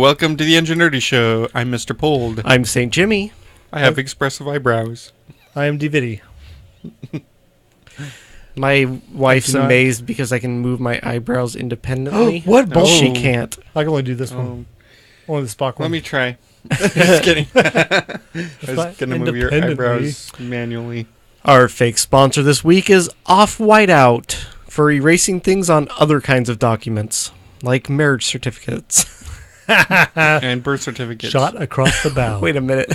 Welcome to the Enginerdy Show. I'm Mr. Pold. I'm St. Jimmy. I have expressive eyebrows. I am DVD. My wife's amazed because I can move my eyebrows independently. What bull? She can't. I can only do this one. Only the Spock one. Let me try. Just kidding. I was going to move your Independently. eyebrows manually. Our fake sponsor this week is Off Whiteout for erasing things on other kinds of documents, like marriage certificates. And birth certificates. Shot across the bow. Wait a minute.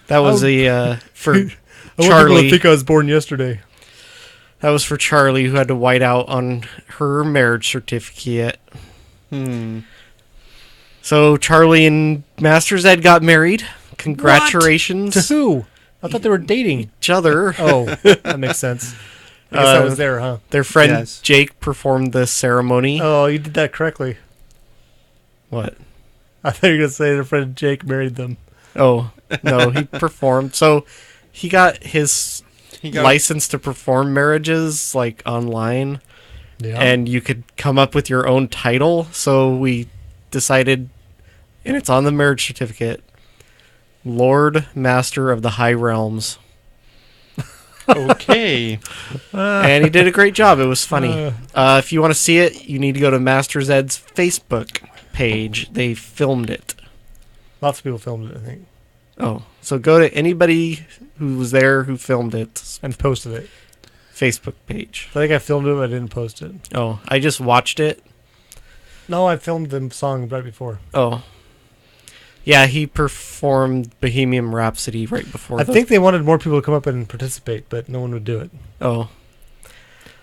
That was for I want people Charlie. to think I was born yesterday. That was for Charlie, who had to white out on her marriage certificate. So Charlie and Masters Ed got married. Congratulations. To who? I thought they were dating. Each other. Oh, that makes sense. I guess I was there, huh? Their friend Yes. Jake performed the ceremony. Oh, you did that correctly. What? I thought you were going to say their friend Jake married them. Oh, no, he performed. So he got his license to perform marriages like online, Yeah. and you could come up with your own title. So we decided, and it's on the marriage certificate, Lord Master of the High Realms. Okay. And he did a great job. It was funny. If you want to see it, you need to go to Masters Ed's Facebook page. They filmed it. Lots of people filmed it, I think, Oh, so go to anybody who was there who filmed it and posted it. Facebook page. I think I filmed it, but I didn't post it. Oh, I just watched it. No, I filmed the song right before. Oh. Yeah, he performed Bohemian Rhapsody right before. I think they wanted more people to come up and participate, but no one would do it. Oh.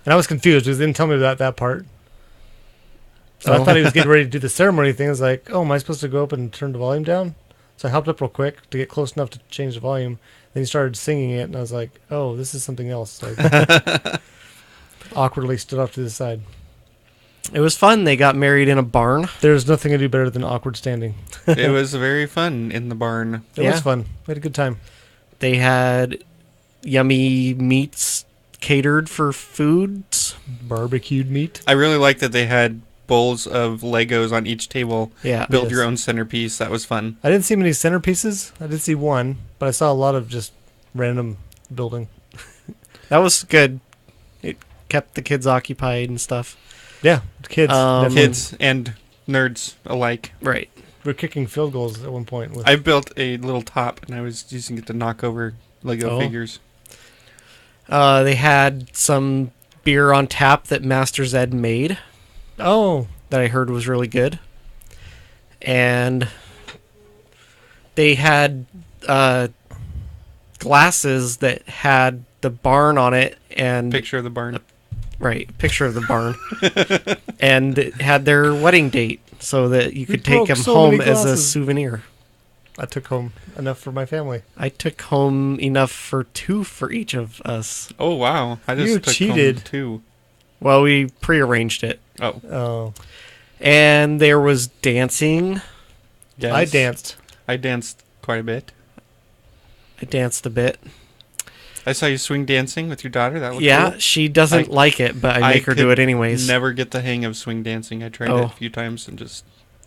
And I was confused because they didn't tell me about that part. So Oh. I thought he was getting ready to do the ceremony thing. I was like, oh, am I supposed to go up and turn the volume down? So I helped up real quick to get close enough to change the volume. Then he started singing it, and I was like, oh, this is something else. So I awkwardly stood off to the side. It was fun. They got married in a barn. There's nothing I do better than awkward standing. It was very fun in the barn. It was fun. We had a good time. They had yummy meats catered for foods. Barbecued meat. I really like that they had bowls of Legos on each table. Yeah. Build Yes. your own centerpiece. That was fun. I didn't see many centerpieces. I did see one, but I saw a lot of just random building. That was good. It kept the kids occupied and stuff. Yeah, kids. definitely. Kids and nerds alike. Right. We're kicking field goals at one point. With I built a little top, and I was using it to knock over Lego figures. They had some beer on tap that Masters Ed made Oh, that I heard was really good. And they had glasses that had the barn on it and Picture of the barn. picture of the barn. And it had their wedding date so that you could take broke them so home many as a glasses. souvenir. I took home enough for my family. I took home enough for 2 for each of us. Oh, wow. I just You took cheated. home 2. Well, we prearranged it. Oh, Oh, And there was dancing. yes. I danced. I danced quite a bit. I danced a bit. I saw you swing dancing with your daughter. That was Yeah, cool. she doesn't like it, but I make her do could it anyways. Never get the hang of swing dancing. I tried it Oh. a few times and just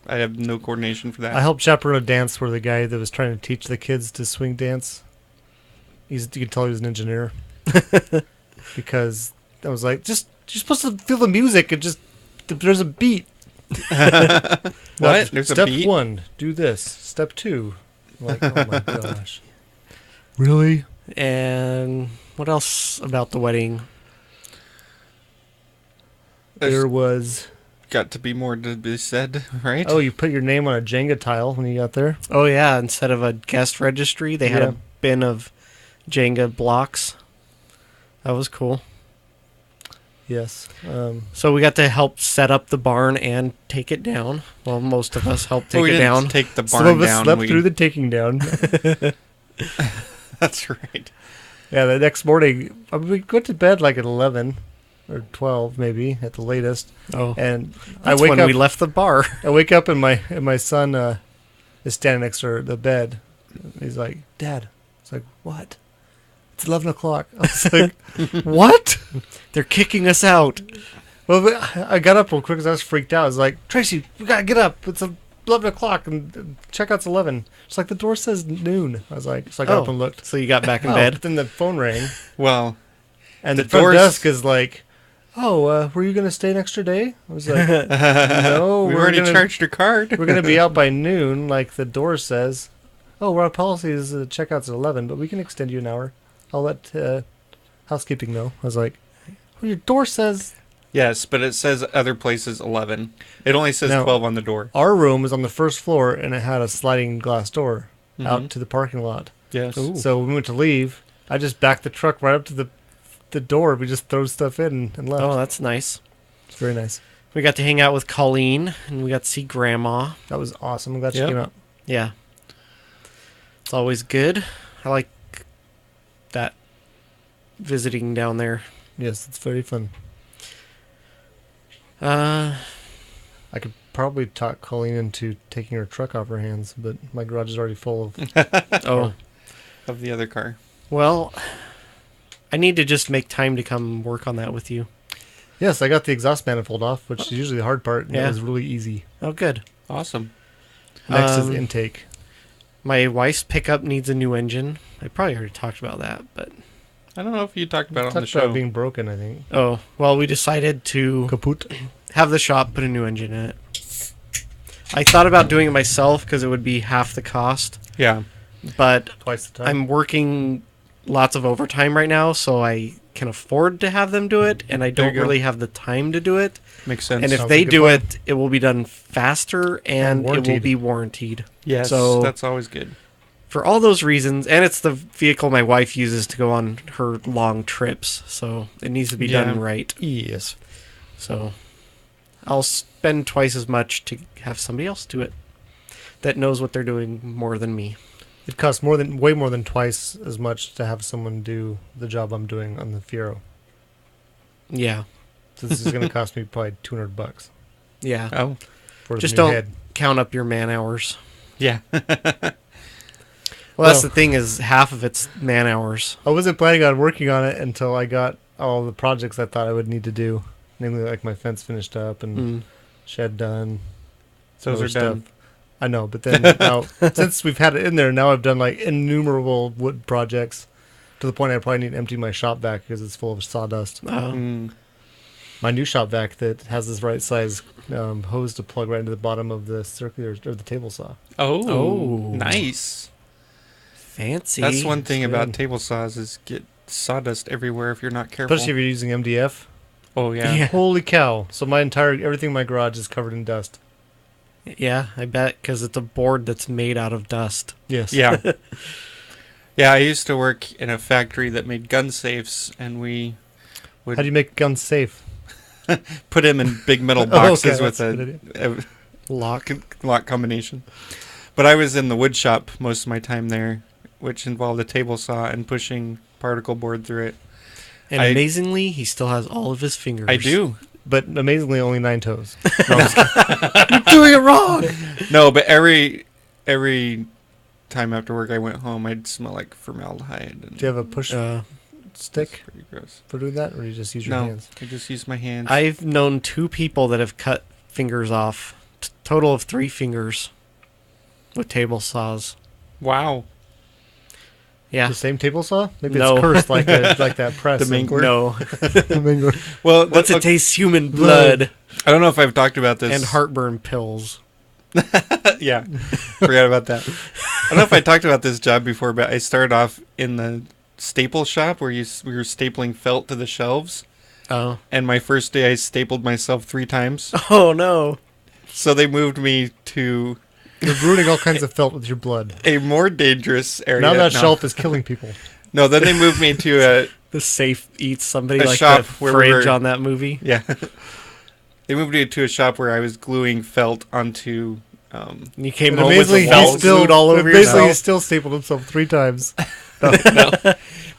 I have no coordination for that. I helped chaperone a dance where the guy that was trying to teach the kids to swing dance, you could tell he was an engineer. Because I was like, you're supposed to feel the music and just, there's a beat. What? There's a Step beat? 1, do this. Step 2. I'm like, oh my gosh. Really? And what else about the wedding? There's There was, got to be more to be said, right? oh, you put your name on a Jenga tile when you got there? Oh yeah, instead of a guest registry, they had Yeah. a bin of Jenga blocks. That was cool. Yes. So we got to help set up the barn and take it down. Well, most of us helped take we it didn't down. take the Some barn of us down. slept we, through the taking down. That's right. Yeah, the next morning, we went to bed like at 11 or 12 maybe at the latest. Oh, And that's I wake when up. we left the bar. I wake up and my son is standing next to the bed. He's like, "Dad." It's like, "What?" It's 11 o'clock. I was like, "What?" They're kicking us out. Well, I got up real quick because I was freaked out. I was like, "Tracy, we gotta get up. It's 11 o'clock and checkout's 11. It's like, the door says noon. I was like, so I got up and looked. So you got back in Oh, bed? but then the phone rang, Well, and The the front doors- desk is like, "Oh, were you going to stay an extra day?" I was like, "No, we we're already gonna, charged your card. we're going to be out by noon, like the door says. Oh, our policy is checkout's at 11, but we can extend you an hour. I'll let housekeeping know." I was like, "Well, your door says..." Yes, but it says other places 11. It only says Now- 12 on the door. Our room is on the first floor, and it had a sliding glass door out to the parking lot. Yes. Ooh. So when we went to leave, I just backed the truck right up to the door. We just throw stuff in and left. Oh, that's nice. It's very nice. We got to hang out with Colleen, and we got to see Grandma. That was awesome. I'm glad Yep. she came out. Yeah. It's always good. I like that visiting down there. Yes, it's very fun. Uh, I could probably talk Colleen into taking her truck off her hands, but my garage is already full of... oh, Of the other car. well, I need to just make time to come work on that with you. Yes, I got the exhaust manifold off, which is usually the hard part, and Yeah. it was really easy. Oh, good. Awesome. Next is Um, intake. My wife's pickup needs a new engine. I probably already talked about that, but... I don't know if you talked about it on the Talked about show. being broken, I think. Oh, well, we decided to Kaput. have the shop put a new engine in it. I thought about doing it myself because it would be half the cost, Yeah. but Twice the time. I'm working lots of overtime right now, so I can afford to have them do it, and I There you don't go. really have the time to do it. Makes sense. And if Sounds they like a do plan. it, it will be done faster, and it will warranted. be warranted. yes, so- that's always good. For all those reasons, and it's the vehicle my wife uses to go on her long trips, so it needs to be Yeah. done right. Yes. So I'll spend twice as much to have somebody else do it that knows what they're doing more than me. It costs way more than twice as much to have someone do the job I'm doing on the Fiero. Yeah. So this is going to cost me probably $200 Yeah. Oh, for Just the new don't- head. Count up your man hours. yeah. Well, that's Well- the thing is half of it's man hours. I wasn't planning on working on it until I got all the projects I thought I would need to do. Namely, like my fence finished up and Mm. shed done. Those other are done. I know, but then now, since we've had it in there, now I've done like innumerable wood projects to the point I probably need to empty my shop vac because it's full of sawdust. Mm. My new shop vac that has this right size hose to plug right into the bottom of the circular or the table saw. Oh, Oh. nice. Fancy. That's one thing about good. table saws is get sawdust everywhere if you're not careful. Especially if you're using MDF. Oh, yeah. Yeah. Holy cow! So everything in my garage is covered in dust. Yeah, I bet, because it's a board that's made out of dust. Yes. Yeah. Yeah, I used to work in a factory that made gun safes, and we would How do you make guns safe? put them in big metal Oh, okay, boxes with that's a good a Lock. lock combination. But I was in the wood shop most of my time there, which involved a table saw and pushing particle board through it. And I- amazingly, he still has all of his fingers. I do. But amazingly, only 9 toes. You're doing it wrong! No, but every time after work I went home, I'd smell like formaldehyde. And Do you have a push it's stick pretty gross. for doing that, or do you just use your No, hands? I just use my hands. I've known 2 people that have cut fingers off. Total of 3 fingers with table saws. Wow. Yeah. The same table saw? Maybe No. it's cursed like that press. The in- mangler? No. The mangler. Well, Once it okay, tastes human blood I don't know if I've talked about this. and heartburn pills. Yeah, forgot about that. I don't know if I talked about this job before, but I started off in the staple shop where we were stapling felt to the shelves. Oh. And my first day, I stapled myself 3 times. Oh, no. So they moved me to You're ruining all kinds of felt with your blood. a more dangerous area. Now that No. shelf is killing people. No, then they moved me to a The safe eats somebody A like shop the where we fridge were- on that movie. yeah. They moved me to a shop where I was gluing felt onto. And you came And home with amazingly, the felt glued all over basically he yourself. still stapled himself 3 times.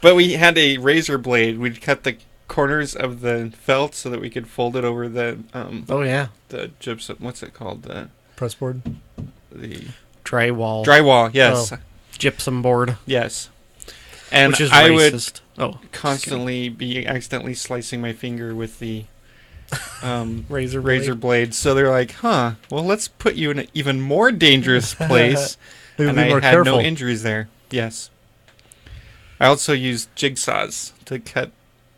But we had a razor blade. We'd cut the corners of the felt so that we could fold it over the Oh, yeah. the gypsum. What's it called? The Pressboard. Drywall. drywall. Yes, Gypsum board. yes. And Which is I would racist. Oh. constantly be accidentally slicing my finger with the Razor blades. So they're like, huh, well, let's put you in an even more dangerous place. And I had careful. no injuries there. Yes. I also used jigsaws to cut,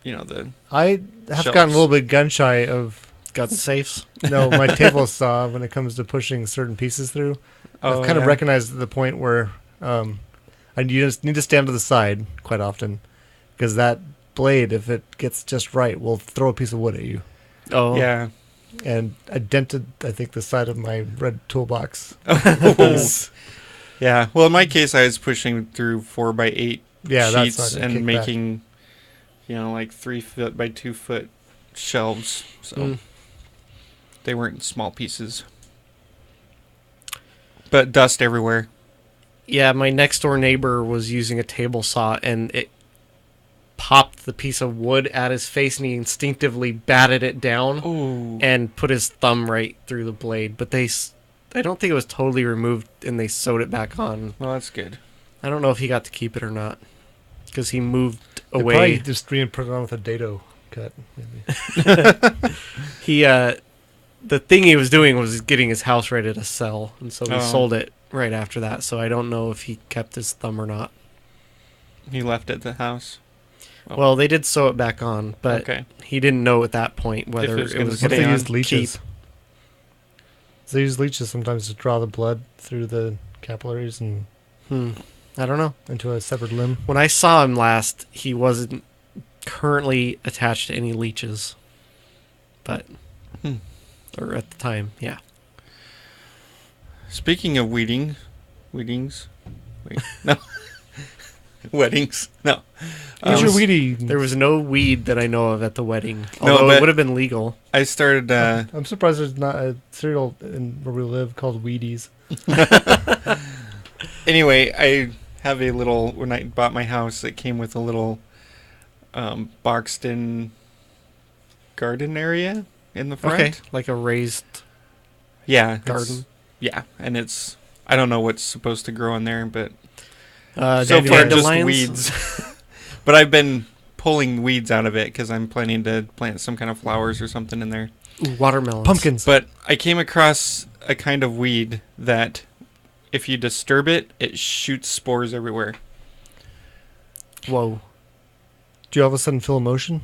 the I have shelves. gotten a little bit gun shy of gun safes. my table saw when it comes to pushing certain pieces through. Oh, I've kind of yeah. recognized the point where I just need to stand to the side quite often because that blade, if it gets just right, will throw a piece of wood at you. Oh. Yeah. And I dented, I think, the side of my red toolbox. Yeah. Well, in my case, I was pushing through 4x8 Yeah, that's sheets not gonna kick and back. making, like 3 foot by 2 foot shelves. So they weren't small pieces. But dust everywhere. Yeah, my next door neighbor was using a table saw, and it popped the piece of wood at his face, and he instinctively batted it down Oh. and put his thumb right through the blade. But I don't think it was totally removed, and they sewed it back on. Well, that's good. I don't know if he got to keep it or not, because he moved They away. probably just put it on with a dado cut. Maybe. The thing he was doing was getting his house ready to sell, and so he Oh. sold it right after that. So I don't know if he kept his thumb or not. He left at the house. Oh. Well, they did sew it back on, but Okay. he didn't know at that point whether it was it gonna was What stay if going they on. used leeches? So they use leeches sometimes to draw the blood through the capillaries and I don't know. into a severed limb. When I saw him last, he wasn't currently attached to any leeches, but or at the time, yeah. Speaking of weedings. Wait, no. Weddings. No. Use your weedy. There was no weed that I know of at the wedding, No, although but- it would have been legal. I started. I'm surprised there's not a cereal where we live called Wheaties. Anyway, I have a little. When I bought my house, it came with a little boxed-in garden area in the front. Okay, like a raised Yeah. garden. Yeah, and it's. I don't know what's supposed to grow in there, but So so far just dandelions? weeds. But I've been pulling weeds out of it because I'm planning to plant some kind of flowers or something in there. Ooh, watermelons. Pumpkins. But I came across a kind of weed that if you disturb it, it shoots spores everywhere. Whoa. Do you all of a sudden feel emotion?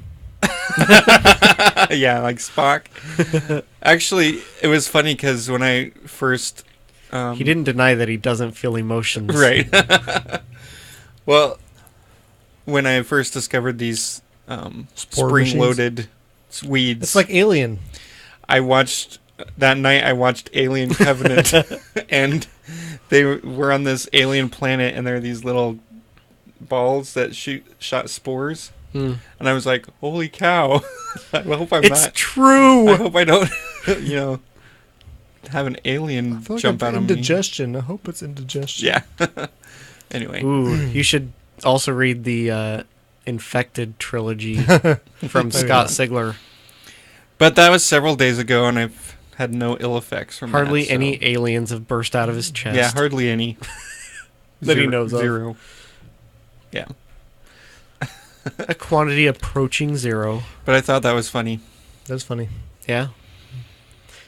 Yeah, like Spock. Actually, it was funny because when I first... He didn't deny that he doesn't feel emotions. Right. Well, when I first discovered these Spore spring-loaded weeds... It's like Alien. That night I watched Alien Covenant, and they were on this alien planet, and there are these little balls that shot spores, and I was like, "Holy cow!" I hope I'm It's not. true. I hope I don't, have an alien I feel like jump I'm out on me. indigestion. I hope it's indigestion. Yeah. Anyway, Ooh, you should also read the Infected trilogy from Maybe Scott not. Sigler. but that was several days ago, and I've had no ill effects from Hardly that, so- any aliens have burst out of his chest. Yeah, hardly any. That he knows of. Zero. Yeah, A quantity approaching zero. but I thought that was funny. That's funny. Yeah.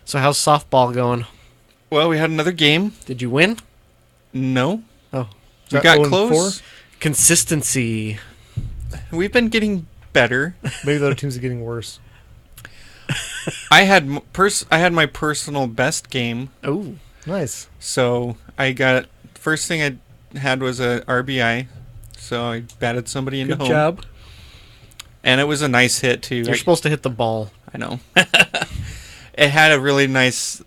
So how's softball going? Well, we had another game. Did you win? No, Oh. we that got 0-4? close. Consistency. We've been getting better. Maybe the other teams are getting worse. I had my personal best game, Oh. Nice. so I got first thing I had was a RBI, so I batted somebody into Good home, job. and it was a nice hit too. You're supposed to hit the ball. I know. It had a really nice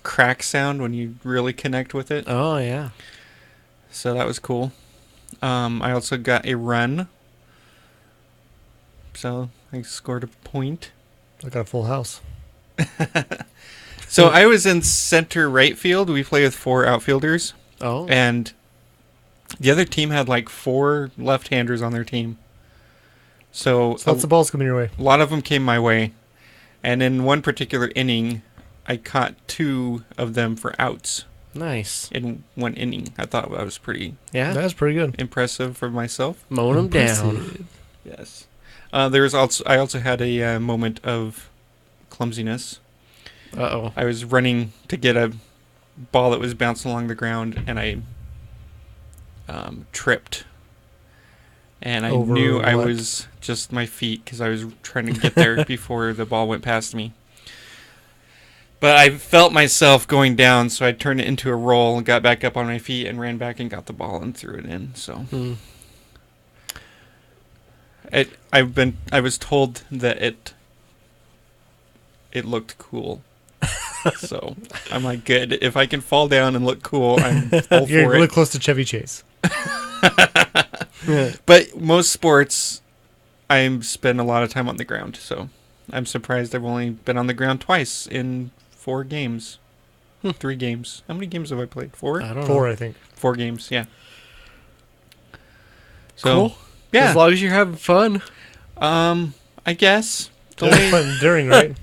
crack sound when you really connect with it, Oh, yeah. so that was cool. I also got a run, so I scored a point. I got a full house. So I was in center right field. We play with 4 outfielders. Oh. And the other team had like 4 left-handers on their team. So Lots of balls coming your way. a lot of them came my way. And in one particular inning, I caught 2 of them for outs Nice. in one inning. I thought that was pretty Yeah. That's pretty good. impressive for myself. Mowing them down. Impressive. Yes. I also had a moment of clumsiness. Uh-oh. I was running to get a ball that was bouncing along the ground, and I tripped. And I Over knew I what? was just my feet because I was trying to get there before the ball went past me. But I felt myself going down, so I turned it into a roll and got back up on my feet and ran back and got the ball and threw it in. So I was told that it looked cool. So I'm like, good. If I can fall down and look cool, I'm all You're for really it. close to Chevy Chase. But most sports, I spend a lot of time on the ground. So I'm surprised I've only been on the ground twice in 4 games. 3 games. How many games have I played? 4? I don't 4, know. I think. 4 games, yeah. So, Cool. yeah. As long as you're having fun. I guess. The That's only, fun during, right?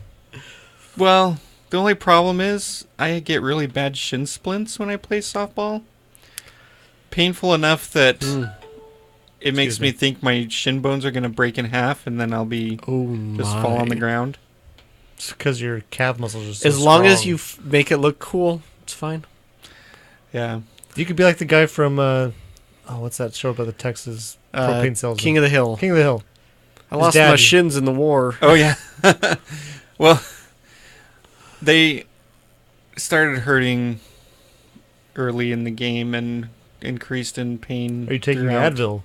well, the only problem is I get really bad shin splints when I play softball. Painful enough that it makes Excuse me me. think my shin bones are going to break in half, and then I'll be Oh, just fall on the my. ground. It's because your calf muscles are so As long as strong. you make it look cool, it's fine. Yeah. You could be like the guy from, what's that show about the Texas propane salesman? King of the Hill. King of the Hill. I his lost my dad- shins in the war. Oh, yeah. Well, they started hurting early in the game and increased in pain. Are you taking throughout. Advil?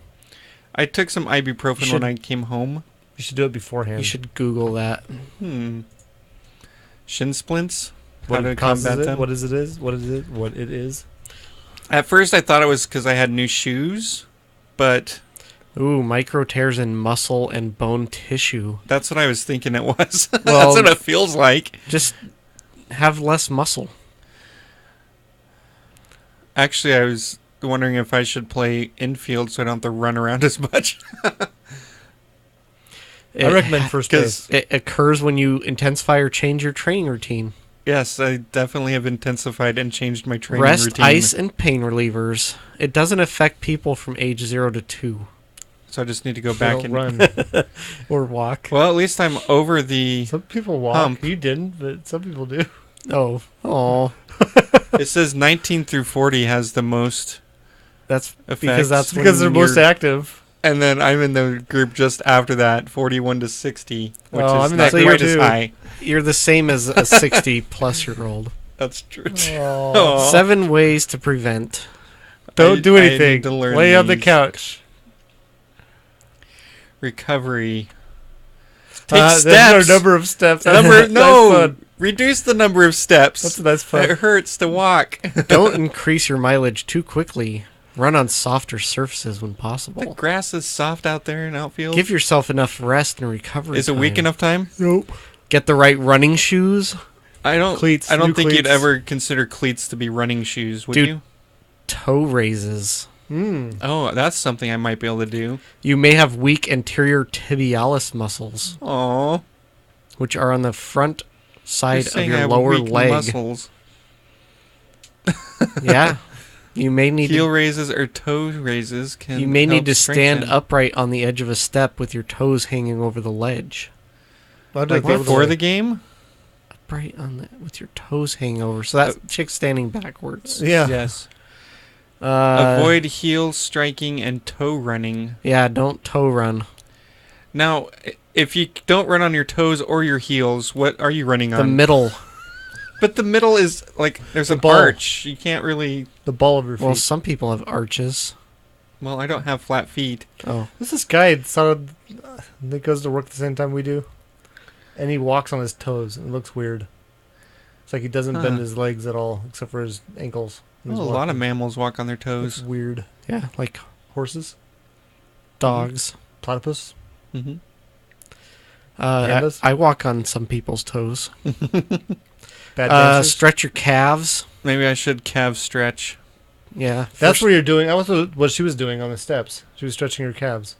I took some ibuprofen You when should- I came home. You should do it beforehand. You should Google that. Shin splints? What How to causes combat it? them? What it is? At first, I thought it was because I had new shoes, but Ooh, micro tears in muscle and bone tissue. that's what I was thinking it was. Well- That's what it feels like. Just have less muscle. Actually, I was wondering if I should play infield so I don't have to run around as much. I recommend first base. It occurs when you intensify or change your training routine. Yes, I definitely have intensified and changed my training Rest, routine. ice, and pain relievers. It doesn't affect people from age 0 to 2. So I just need to go back Don't and run or walk. Well, at least I'm over the. Some people walk. Hump. You didn't, but some people do. Oh, It says 19 through 40 has the most that's effects. because that's when Because they're most you're- active. And then I'm in the group just after that, 41 to 60, which Oh, is I'm in not that quite group as too. high. You're the same as a 60-plus-year-old. That's true. Oh. Aw. 7 ways to prevent. Don't do I need anything. to learn Lay on the these. couch. Recovery. Take There's steps. our number of steps. Number no. That's fun. Reduce the number of steps. That's fun. It hurts to walk. Don't increase your mileage too quickly. Run on softer surfaces when The possible. grass is soft out there in outfield. Give yourself enough rest and recovery. Is a week time. enough time? Nope. Get the right running shoes. I don't. Cleats, I don't new think you'd cleats. ever consider cleats to be running shoes, would Dude. you? Toe raises. Oh, that's something I might be able to do. You may have weak anterior tibialis muscles, Oh, which are on the front side of I your have lower weak leg. muscles. Yeah. You may need Heel to, raises or toe raises can. you may help need to stand strengthen. upright on the edge of a step with your toes hanging over the ledge. I'd Like that before way. the game. Upright on the with your toes hanging over. So that chick's standing backwards. Yeah. Yes. Uh, Avoid heel striking and toe running. Yeah, don't toe run. Now, if you don't run on your toes or your heels, what are you running The on? middle. But the middle is like there's The an ball. arch. You can't really. The ball of your feet. Well, some people have arches. Well, I don't have flat feet. Oh, There's this guy that goes to work the same time we do, and he walks on his toes. And it looks weird. It's like he doesn't bend Huh. his legs at all, except for his ankles. when Well, he's a lot of walking. mammals walk on their It's toes. weird. yeah, like Horses, dogs. platypus. Hmm. Pandas? I walk on some people's toes. Bad dancers. Stretch your calves. Maybe I should calf stretch. Yeah, That's first- what you're doing. That was what she was doing on the steps. She was stretching her calves.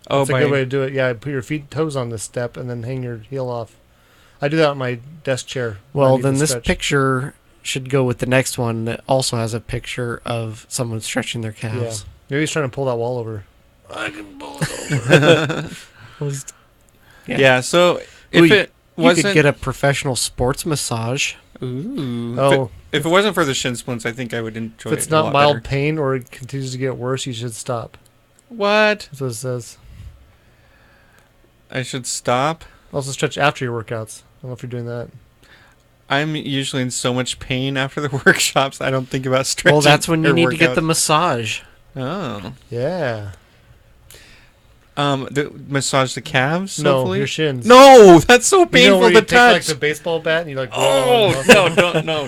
Oh, It's a good way to do it. Yeah, put your toes on the step and then hang your heel off. I do that on my desk chair. I Well, need then to this stretch. picture should go with the next one that also has a picture of someone stretching their Yeah. calves. Maybe he's trying to pull that wall over. Well, he's- Yeah. So Ooh, if it You could get a professional sports massage. Ooh. Oh. If it wasn't for the shin splints, I think I would enjoy it. If it's a not lot mild better. pain or it continues to get worse, you should stop. What? That's what it says. I should stop? Also stretch after your workouts. I don't know if you're doing that. I'm usually in so much pain after the workshops, I don't think about stretching. Well, that's when you or need to get the workouts. massage. Oh. Yeah. Massage the calves, No, hopefully? your shins. No, that's so You know painful where to you take like touch. the baseball bat and you like. Oh,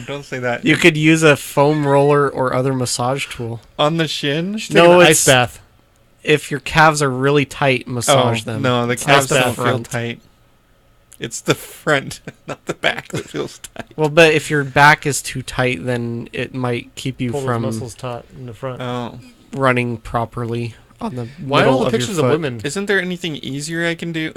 don't say that. You could use a foam roller or other massage tool. On the shin? No, an it's ice bath. if your calves are really tight, massage them. No, the It's calves not the don't feel front. tight. It's the front, not the back that feels tight. Well, but if your back is too tight, then it might keep you Pull those from muscles taut in the front. Oh. running properly on the Why are middle all the of your pictures of foot. women? Isn't there anything easier I can do?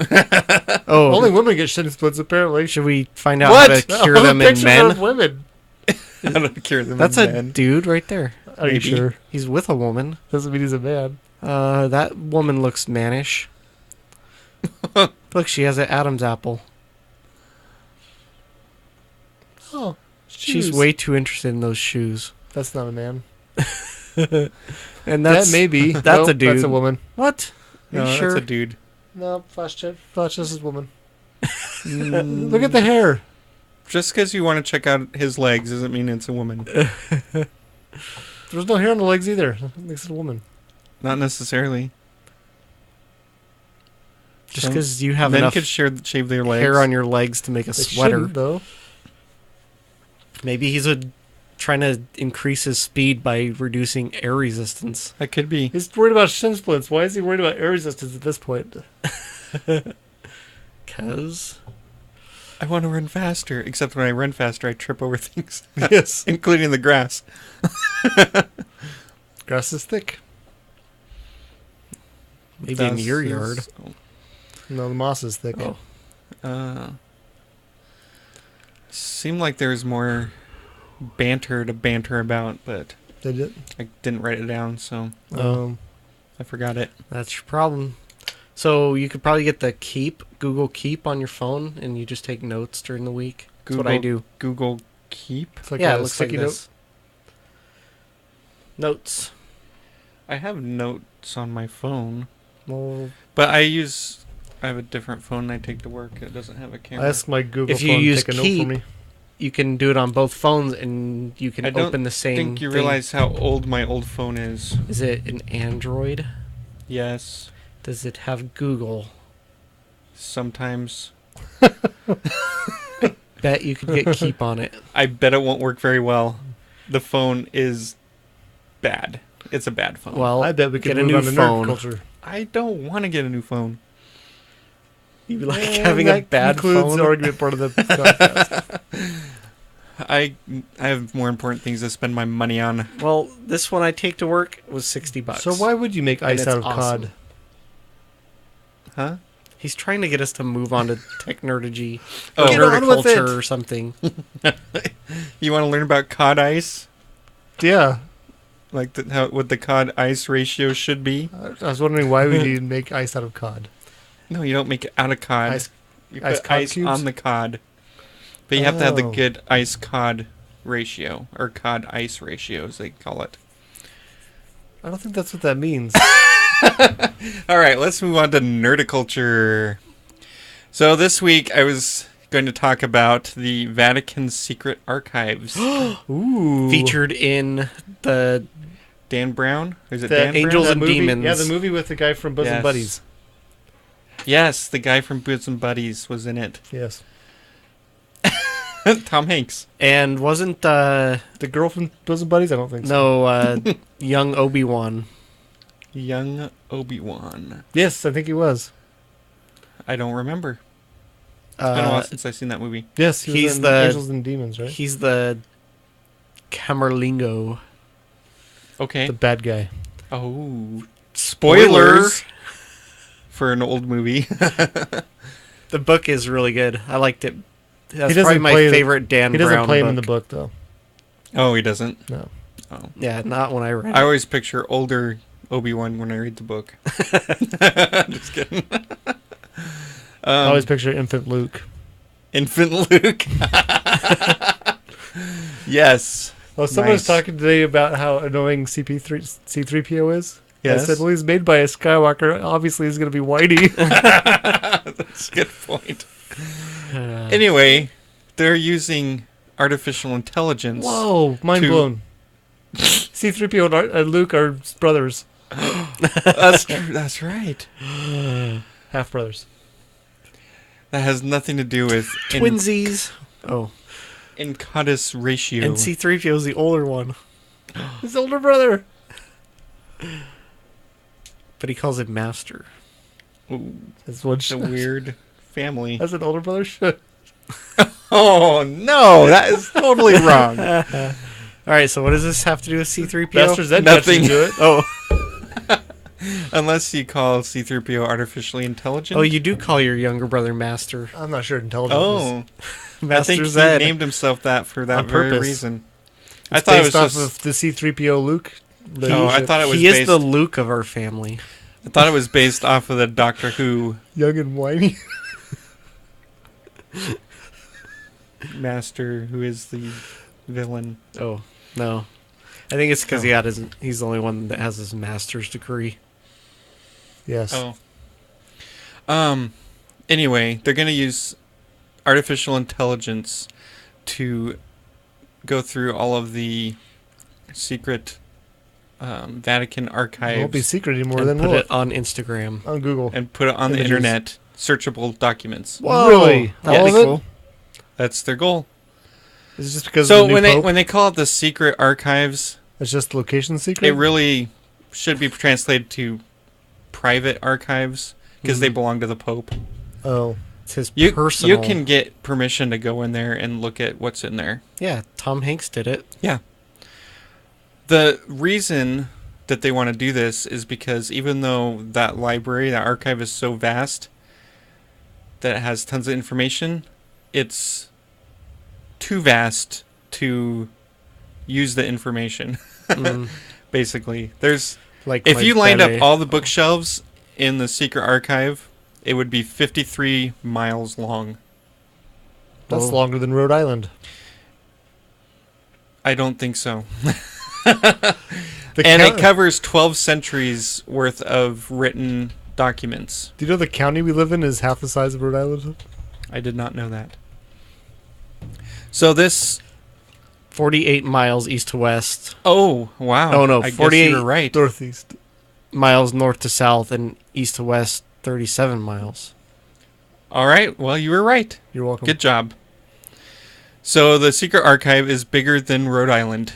Oh, Only women get shin splits apparently. should we find out What? how to cure All the them in pictures men? of women. I don't cure them That's in a men. dude right there. Are you Maybe. sure? He's with a woman. Doesn't mean he's a man. That woman looks mannish. Look, she has an Adam's apple. Oh, She's shoes. way too interested in those shoes. That's not a man. And that's That may be. that's Nope, a dude. That's a woman. What? Are No, you that's sure? a dude. No, flash check. Flash this is woman. Mm, Look at the hair. Just because you want to check out his legs doesn't mean it's a woman. There's no hair on the legs either. That makes it a woman. Not necessarily. just because you have Men enough could shave their legs. hair on your legs to make a They sweater. shouldn't, though. Maybe he's trying to increase his speed by reducing air resistance. That could be. He's worried about shin splints. Why is he worried about air resistance at this point? Cause I want to run faster. Except when I run faster, I trip over things. Yes. Including the grass. Grass is thick. maybe in your yard. No, the moss is thick. Oh. Seemed like there was more banter to banter about, but Did it? I didn't write it down, so Um, I forgot it. That's your problem. So you could probably get the Google Keep on your phone, and you just take notes during the week. That's what I do. Google Keep. it's like Yeah, a it looks like sticky note. this. Notes. I have notes on my phone, Well, but I have a different phone I take to work. It doesn't have a camera. I asked my Google If you phone to use take a note Keep, for me. you can do it on both phones, and you can I don't open the I same think you thing. realize how old my old phone is. Is it an Android? Yes, Does it have Google? sometimes. Bet you could get Keep on it. I bet it won't work very well. The phone is bad. It's a bad phone. Well, I bet we could get a move new on to nerd phone. culture. I don't want to get a new phone. You like And having a that bad concludes phone? the argument part of the podcast. I have more important things to spend my money on. Well, this one I take to work was $60. So why would you make And ice it's out of awesome. cod? Huh? He's trying to get us to move on to technergy Oh. or Get on with it. nerdiculture or something. You want to learn about cod ice? Yeah. Like what the cod ice ratio should be? I was wondering why we need to make ice out of cod. No, you don't make it out of cod. Ice- you ice put cod ice cubes? on the cod. But you have to have the Oh. good ice cod ratio, or cod ice ratio as they call it. I don't think that's what that means. All right, let's move on to nerdiculture. So this week I was going to talk about the Vatican secret archives. Ooh. Featured in the Dan Brown? Is it The Dan Angels Brown? and Demons. Yeah, the movie with the guy from Bosom Yes. Buddies. Yes, the guy from Bosom Buddies was in it. Yes. Tom Hanks. and wasn't The girl from Bosom Buddies? I don't think so. no young Obi-Wan. Young Obi-Wan. Yes, I think he was. I don't remember. It's been a while Uh, since I've seen that movie. Yes, he was He's in the- Angels and Demons, right? he's the Camerlingo. Okay. The bad guy. Oh. Spoilers for an old movie. The book is really good. I liked it. That's doesn't probably my play the- favorite Dan He doesn't Brown play him book. in the book, though. Oh, he doesn't? No. Oh. Yeah, not when I read I it. always picture older Obi-Wan when I read the book. Just kidding. I always picture infant Luke. Infant Luke. Yes. Well, someone was Nice. talking today about how annoying C3PO is. Yes. I said, well, he's made by a Skywalker. Obviously, he's going to be whitey. That's a good point. Anyway, they're using artificial intelligence. Whoa, mind To- blown. C3PO and Luke are brothers. That's true. That's right. Half brothers. That has nothing to do with Twinsies. Oh, Encotus ratio. and C-3PO is the older one, His older brother. but he calls it Master. Ooh, That's what it's a weird family. As an older brother should. Oh no, that is totally wrong. All right, so what does this have to do with C-3PO? Master's Ed Nothing. to it. Oh, Unless you call C-3PO artificially intelligent. oh, you do call your younger brother Master. I'm not sure intelligence. Oh, I Master think Zed. he named himself that for that On very purpose. reason. I It's thought it was based off just. of the C3PO Luke. No, I thought it was He is based. the Luke of our family. I thought it was based off of the Doctor Who Young and whiny. master, who is the villain. Oh, no. I think it's because he's the only one that has his master's degree. Yes. Oh. Anyway, they're going to use artificial intelligence to go through all of the secret Vatican It won't be archives secret anymore. And Then put will it on Instagram. on Google. and put it on the Images. internet, searchable documents. Whoa, Really? that'd All be of it? cool. That's their goal. Is it just because So of the when new they Pope? when they call it the secret archives, It's just location secret? it really should be translated to private archives because they belong to the Pope. Oh. It's his You personal. you can get permission to go in there and look at what's in there. Yeah, Tom Hanks did it. Yeah. The reason that they want to do this is because even though that library, that archive is so vast that it has tons of information, it's too vast to use the information. Mm, Basically, there's like if my you lined daddy. up all the bookshelves in the secret archive, it would be 53 miles long. That's Oh. longer than Rhode Island. I don't think so. The And it count- covers 12 centuries worth of written documents. Do you know the county we live in is half the size of Rhode Island? I did not know that. So this 48 miles east to west, oh wow. Oh, no, I guess 48 you were right. Northeast. miles north to south, and east to west, 37 miles. All right. Well, you were right. You're welcome. Good job. So the secret archive is bigger than Rhode Island,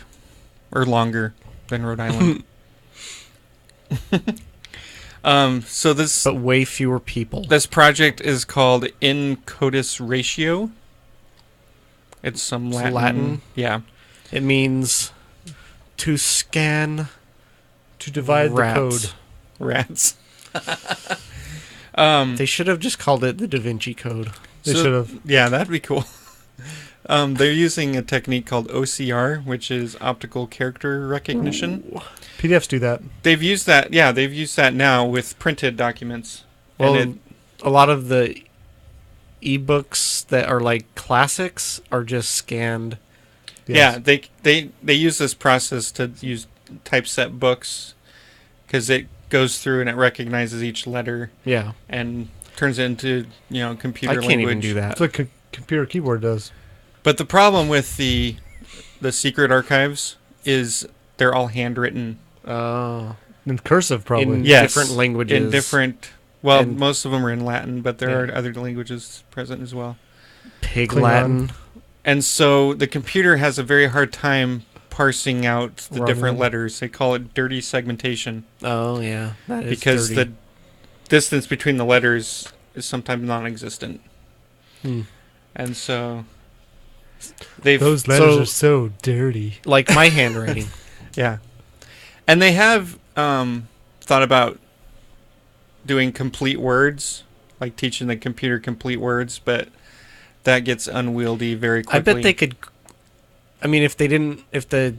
or longer than Rhode Island. So this But way fewer people. this project is called Encotus ratio. It's some It's Latin. Latin? Yeah. It means to scan To divide rats. the code. Rats. They should have just called it the Da Vinci Code. They So- should have. Yeah, that'd be cool. They're using a technique called OCR, which is optical character recognition. PDFs do that. They've used that. Yeah, they've used that now with printed documents. Well, And a lot of the ebooks that are like classics are just scanned. yeah, they use this process to use typeset books because it goes through and it recognizes each letter Yeah, and turns it into computer I can't language. even do that. That's what computer keyboard does. But the problem with the secret archives is they're all handwritten. Oh, In cursive, probably. In Yes, different languages. in different. Well, And- most of them are in Latin, but there Yeah. are other languages present as well. Pig Klingon. Latin. And so the computer has a very hard time parsing out the different Romulan. letters. They call it dirty segmentation Oh yeah, that is because dirty. the distance between the letters is sometimes non-existent. Hmm. And so they've Those letters So- are so dirty. like my handwriting. yeah, and they have thought about doing complete words, like teaching the computer complete words, but that gets unwieldy very quickly. I bet they could. I mean, if the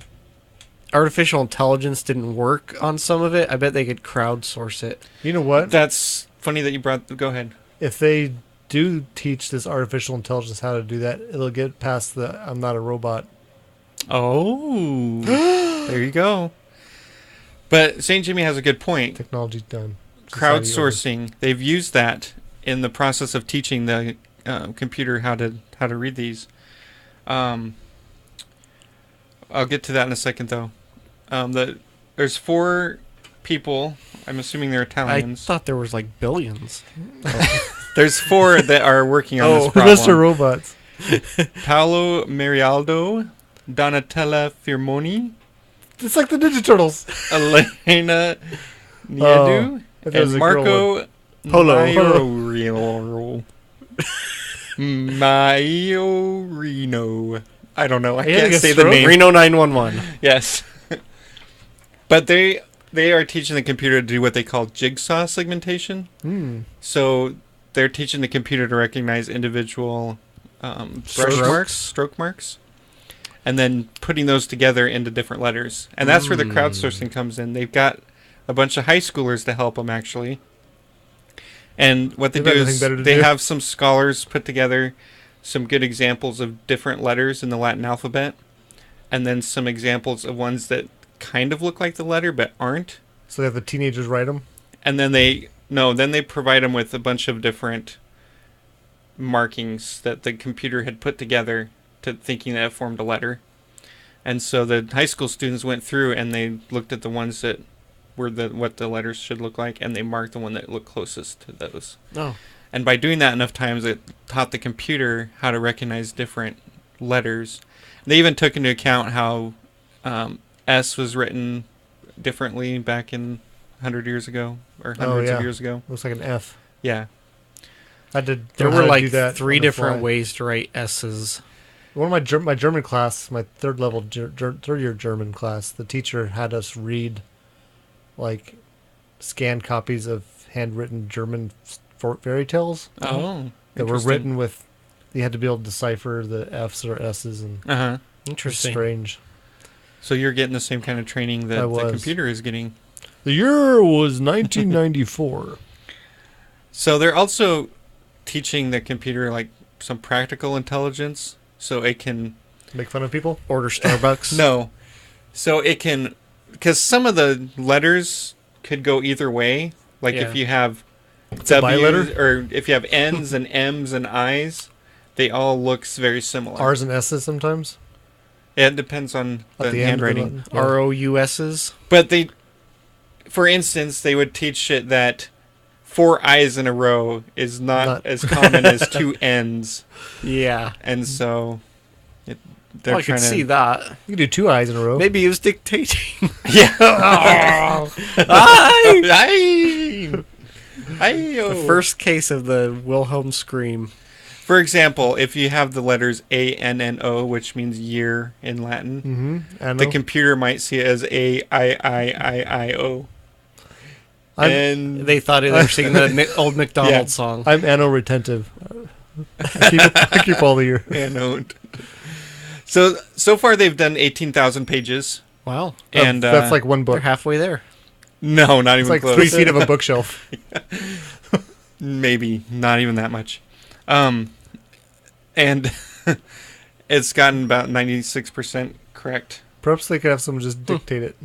artificial intelligence didn't work on some of it, I bet they could crowdsource it. You know what? That's funny that you brought. Go ahead. If they do teach this artificial intelligence how to do that, it'll get past the "I'm not a robot." Oh, there you go. But St. Jimmy has a good point. Technology's done. Society over. Crowdsourcing. They've used that in the process of teaching the computer how to read these. I'll get to that in a second, though. There's 4 people. I'm assuming they're I Italians. thought there was like billions. There's 4 that are working on this problem. Mr. Robots. Paolo Marialdo, Donatella Firmoni, It's like the Ninja Turtles. Elena Niedu, I thought it was and a Marco Polo. Maiorino. I don't know. I He had can't like a say the stroke? name. Reno 911. Yes. But they are teaching the computer to do what they call jigsaw segmentation. So they're teaching the computer to recognize individual stroke marks, and then putting those together into different letters. And that's where the crowdsourcing comes in. They've got a bunch of high schoolers to help them, actually. And what they do is they have some scholars put together some good examples of different letters in the Latin alphabet, and then some examples of ones that kind of look like the letter but aren't. So they have the teenagers write them? And then they provide them with a bunch of different markings that the computer had put together to thinking that it formed a letter. And so the high school students went through and they looked at the ones that were what the letters should look like, and they marked the one that looked closest to those. Oh. And by doing that enough times, it taught the computer how to recognize different letters. They even took into account how S was written differently back in 100 years ago, or hundreds of years ago. Looks like an F. Yeah. There were like 3 different ways to write S's. One of my German class, my third year German class, the teacher had us read like scanned copies of handwritten German fairy tales. Oh, that were written with. You had to be able to decipher the F's or S's, and Interesting. Strange. So you're getting the same kind of training that the computer is getting. The year was 1994. So they're also teaching the computer like some practical intelligence, so it can make fun of people. Order Starbucks. No, so it can, because some of the letters could go either way. Like if you have W's or if you have N's and M's and I's, they all look very similar. R's and S's sometimes. It depends on the handwriting. ROUS's. But for instance, they would teach it that 4 I's in a row is not as common as 2 N's. Yeah. And so they're I can see that. You can do 2 I's in a row. Maybe he was dictating. Yeah. The first case of the Wilhelm scream. For example, if you have the letters ANNO, which means year in Latin, the computer might see it as AIIIIO. And they thought they were singing the old McDonald's song. I'm anno retentive. I keep all the year. Anode. So far they've done 18,000 pages. Wow. And that's like one book. They're halfway there. No, not even like close. 3 feet of a bookshelf. Maybe. Not even that much. And it's gotten about 96% correct. Perhaps they could have someone just dictate it.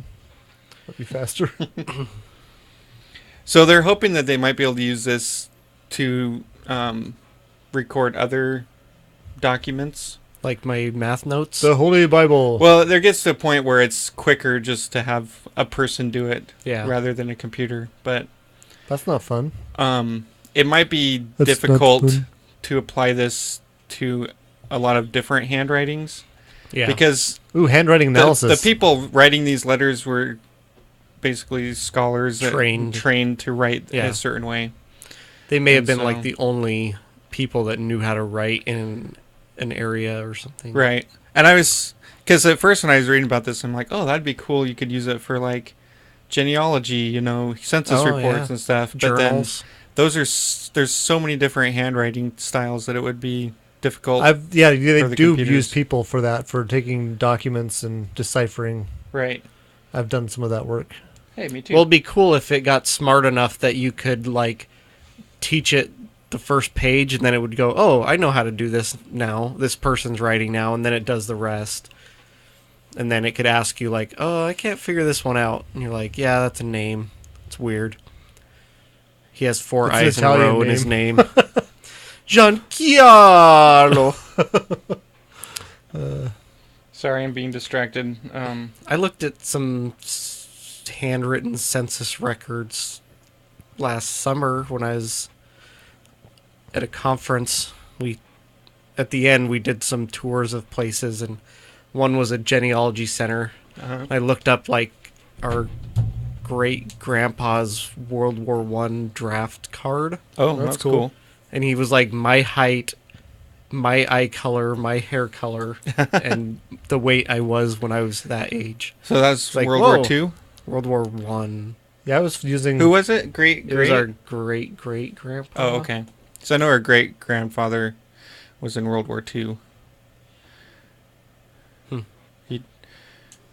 That'd be faster. So they're hoping that they might be able to use this to record other documents. Like my math notes? The Holy Bible. Well, there gets to a point where it's quicker just to have a person do it rather than a computer. But that's not fun. It might be difficult to apply this to a lot of different handwritings. Yeah. Because handwriting analysis. The people writing these letters were basically scholars trained to write a certain way. They may have been like the only people that knew how to write in an area or something. Right. And because at first when I was reading about this, I'm like, oh, that'd be cool. You could use it for like genealogy, census reports and stuff. Journals. But then there's so many different handwriting styles that it would be difficult. They do use people for that, for taking documents and deciphering. Right. I've done some of that work. Hey, me too. Well, it'd be cool if it got smart enough that you could like teach it the first page, and then it would go, oh, I know how to do this now. This person's writing now, and then it does the rest. And then it could ask you, like, oh, I can't figure this one out. And you're like, yeah, that's a name. It's weird. He has 4 It's an eyes in a Italian row in his name. name. Giancarlo. Sorry, I'm being distracted. I looked at some handwritten census records last summer when I was at a conference. At the end, we did some tours of places, and one was a genealogy center. I looked up, like, our great-grandpa's World War I draft card. Oh, that's cool. And he was, like, my height, my eye color, my hair color, and the weight I was when I was that age. So that's like, World whoa. War II? World War One. Yeah, I was using. Who was it? It was our great-great-grandpa. Oh, okay. So I know our great-grandfather was in World War II.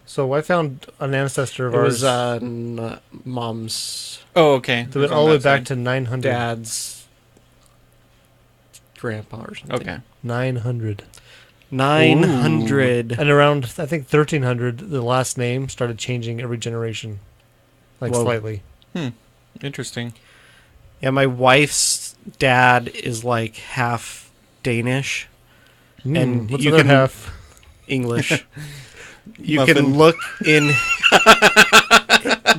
So I found an ancestor of It ours was mom's Oh, okay. that went all the way back to 900. dad's grandpa or something. Okay. 900. 900. And around, I think, 1300, the last name started changing every generation. Like, Whoa. slightly. Interesting. Yeah, my wife's dad is like half Danish and what's you the other can half? English. You Muffin. can look in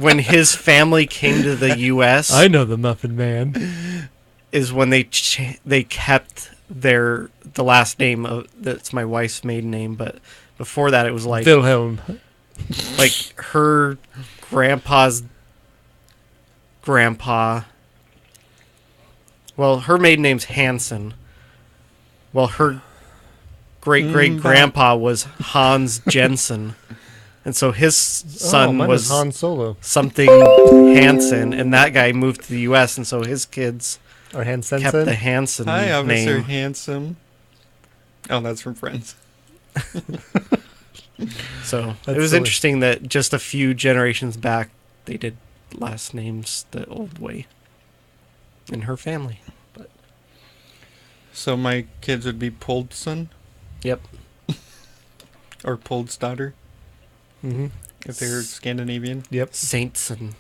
when his family came to the U.S. I know the Muffin Man. is when they kept the last name of that's my wife's maiden name, but before that it was like Wilhelm. like her grandpa's grandpa. Well, her maiden name's Hansen. Well, her great-great-grandpa was Hans Jensen. And so his son mine was Han Solo. something Hansen, and that guy moved to the U.S., and so his kids Or Hansen. kept the Hansen Hi, Officer name. Handsome. Oh, that's from Friends. So That's it was silly. interesting that just a few generations back, they did last names the old way in her family. So my kids would be Poldson Yep. or Poldsdottir Mm-hmm. if they're Scandinavian. Yep. Saintson.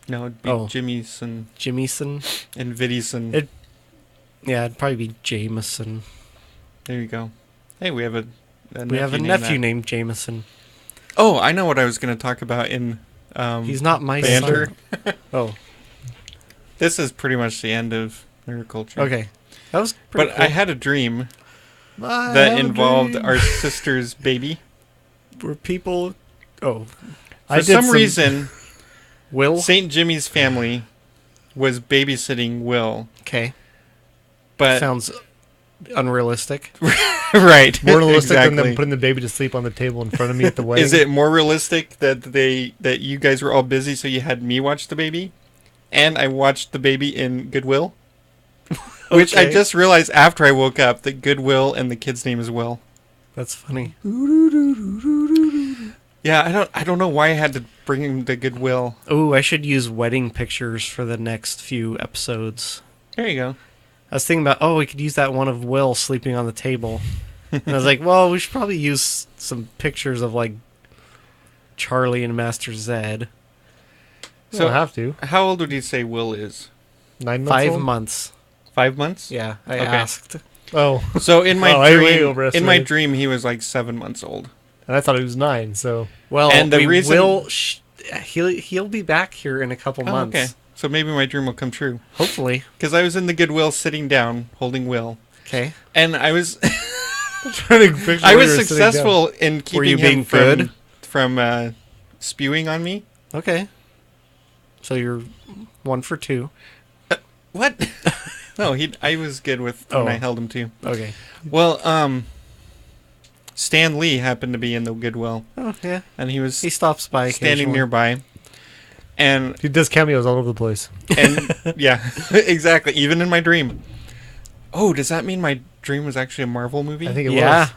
No, it'd be Oh. Jimmyson Jimmyson. and Viddyson. Yeah, it'd probably be Jameson. There you go. Hey, we have a We have a named nephew that. named Jameson. Oh, I know what I was going to talk about in He's not my banter. son. Oh, This is pretty much the end of nerd culture. okay. That was pretty But cool. I had a dream I that have a involved dream. our sister's baby. Were people... Oh. For some reason, Will? St. Jimmy's family was babysitting Will. Okay. But Sounds unrealistic. right, More realistic than exactly. them putting the baby to sleep on the table in front of me at the wedding. Is it more realistic that you guys were all busy, so you had me watch the baby, and I watched the baby in Goodwill, which I Okay. just realized after I woke up that Goodwill and the kid's name is Will. That's funny. Yeah, I don't know why I had to bring him to Goodwill. Oh, I should use wedding pictures for the next few episodes. There you go. I was thinking about, we could use that one of Will sleeping on the table. And I was like, well, we should probably use some pictures of, like, Charlie and Master Zed. So So I have to. How old would you say Will is? 9 months 5 old? months. 5 months? Yeah, I Okay. asked. Oh, So in my Oh, I way dream, overestimated. he was like 7 months old. and I thought it was 9, so... Well, And the we reason- will... he'll be back here in a couple Oh, months. okay. So maybe my dream will come true. Hopefully. Because I was in the Goodwill sitting down, holding Will. Okay. And I was trying to picture I where was you were sitting down. successful in keeping you him being good? from spewing on me. Okay. So you're 1 for 2. What? No, I was good with when I held him too. Okay. Well, Stan Lee happened to be in the Goodwill, Oh, yeah. and he was He stops by standing occasionally. nearby. And He does cameos all over the place. yeah, exactly. Even in my dream. Oh, does that mean my dream was actually a Marvel movie? I think it Yeah. was.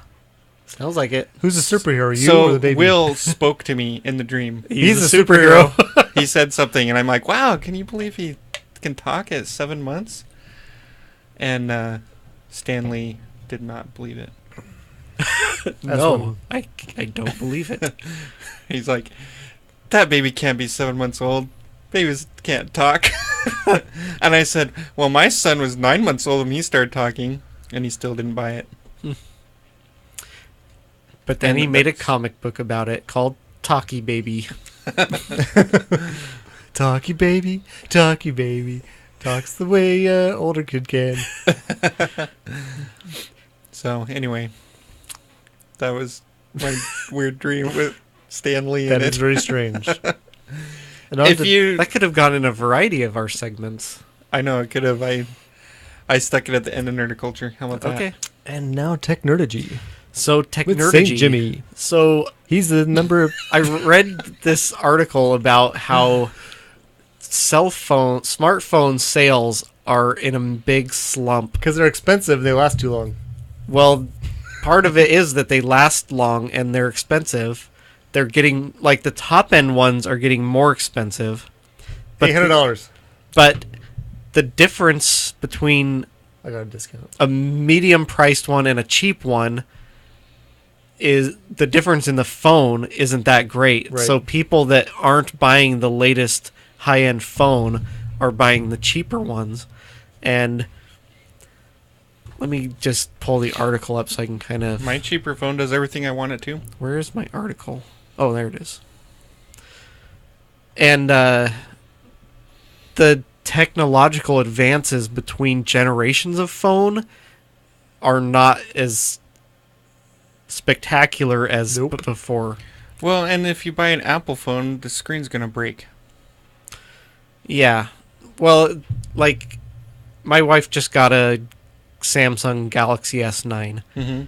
Sounds like it. Who's the superhero, you so. or the baby? Will spoke to me in the dream. He's a superhero. He said something, and I'm like, "Wow, can you believe he can talk at 7 months?" And Stanley did not believe it. No, I don't believe it. He's like, that baby can't be 7 months old. Babies can't talk. And I said, well, my son was 9 months old when he started talking, and he still didn't buy it. But then he made a comic book about it called Talkie Baby. Talkie baby, talks the way older kid can. So anyway, that was my weird dream with Stanley. That is very strange. And That could have gone in a variety of our segments. I know it could have. I stuck it at the end of Nerdiculture. How about that? Okay. And now Technerdy. So With Technerdy. St. Jimmy. So He's the number... I read this article about how smartphone sales are in a big slump. Because they're expensive and they last too long. Well, part of it is that they last long and they're expensive. They're getting, like, the top end ones are getting more expensive. But $800. But the difference between I got a discount. a medium priced one and a cheap one is the difference in the phone isn't that great. Right. So people that aren't buying the latest high end phone are buying the cheaper ones. And let me just pull the article up so I can kind of... My cheaper phone does everything I want it to. Where is my article? Oh, there it is. And the technological advances between generations of phone are not as spectacular as before. Well, and if you buy an Apple phone, the screen's going to break. Yeah. Well, like, my wife just got a Samsung Galaxy S9. Mm-hmm.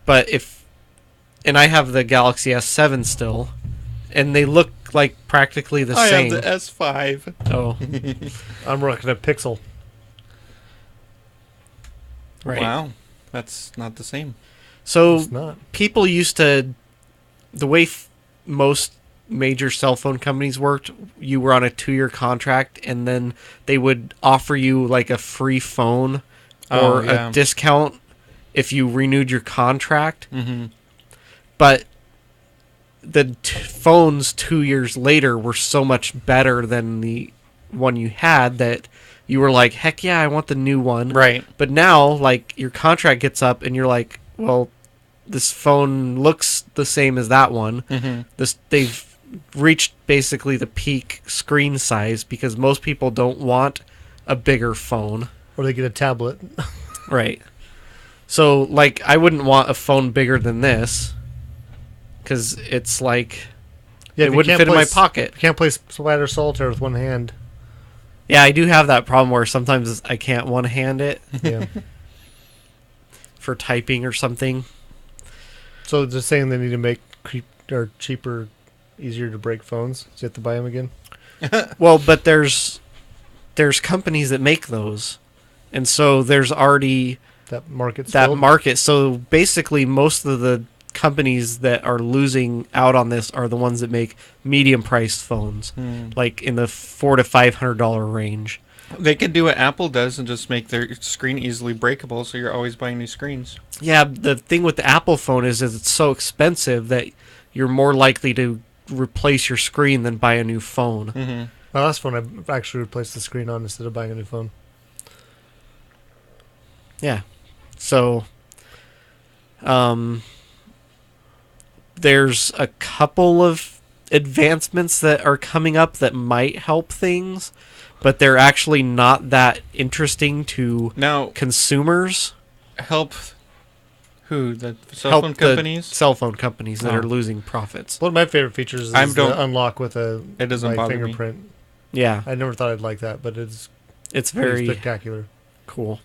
But and I have the Galaxy S7 still, and they look like practically the same. I have the S5. Oh. I'm rocking a Pixel. Right. Wow. That's not the same. So It's not. people used to, the way most major cell phone companies worked, you were on a 2-year contract, and then they would offer you like a free phone or a discount if you renewed your contract. Mm-hmm. But the phones 2 years later were so much better than the one you had that you were like, heck yeah, I want the new one. Right. But now, like, your contract gets up and you're like, well, this phone looks the same as that one. Mm-hmm. They've reached basically the peak screen size because most people don't want a bigger phone. Or they get a tablet. Right. So, like, I wouldn't want a phone bigger than this because it's like, Yeah, it wouldn't fit in my pocket. You can't play Spider Solitaire with one hand. Yeah, I do have that problem where sometimes I can't one-hand it Yeah. for typing or something. So just saying they need to make cheaper, easier to break phones. So you have to buy them again. Well, but there's companies that make those, and so there's already That market. that market. So basically, most of the companies that are losing out on this are the ones that make medium-priced phones, like in the $400 to $500 range. They could do what Apple does and just make their screen easily breakable, so you're always buying new screens. Yeah, the thing with the Apple phone is it's so expensive that you're more likely to replace your screen than buy a new phone. Mm-hmm. My last phone, I actually replaced the screen on instead of buying a new phone. Yeah. So, there's a couple of advancements that are coming up that might help things, but they're actually not that interesting to Now, consumers. help who? The cell phone companies? The cell phone companies that Oh. are losing profits. One of my favorite features is the unlock with It doesn't my bother me. fingerprint. Yeah, I never thought I'd like that, but it's it's very very spectacular. cool.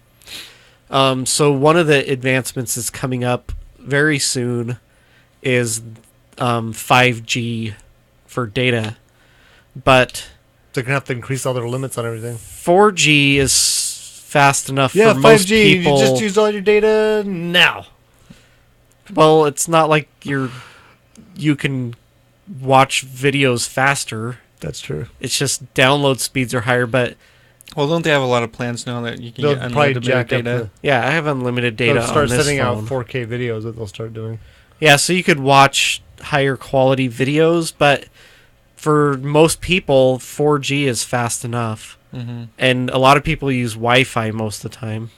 So one of the advancements that's coming up very soon is 5G for data, but They're gonna have to increase all their limits on everything. 4G is fast enough Yeah, for 5G. most people. You just used all your data now. Well, it's not like you can watch videos faster. That's true. It's just download speeds are higher, but Well, don't they have a lot of plans now that you can They'll get probably unlimited jack up data? Yeah, I have unlimited data They'll start on this sending phone. out 4K videos that they'll start doing. Yeah, so you could watch higher quality videos, but for most people, 4G is fast enough. Mm-hmm. And a lot of people use Wi-Fi most of the time.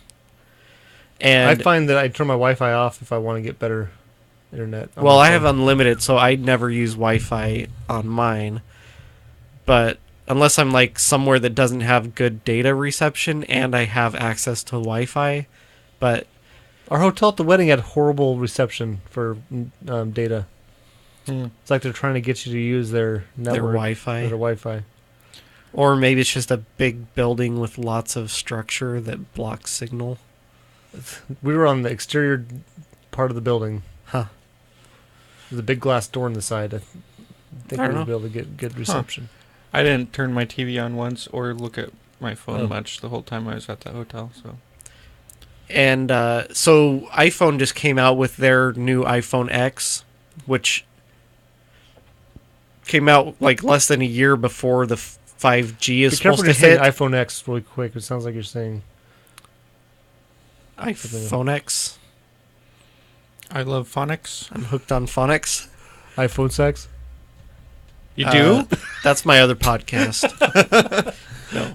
And I find that I turn my Wi-Fi off if I want to get better internet. on well, my I phone. have unlimited, so I never use Wi-Fi on mine. But unless I'm like somewhere that doesn't have good data reception and I have access to Wi-Fi, but Our hotel at the wedding had horrible reception for data. It's like they're trying to get you to use their network, their Wi-Fi, their Wi-Fi. or maybe it's just a big building with lots of structure that blocks signal. We were on the exterior part of the building. Huh. There's a big glass door on the side. I think I we don't would be able to get good reception. I didn't turn my TV on once or look at my phone Oh. much the whole time I was at the hotel. So And so iPhone just came out with their new iPhone X, which came out like less than a year before the 5G is Be careful supposed when to you're saying hit. iPhone X really quick. It sounds like you're saying iPhone X. I love phonics. I'm hooked on phonics. iPhone sex. You do? That's my other podcast. No.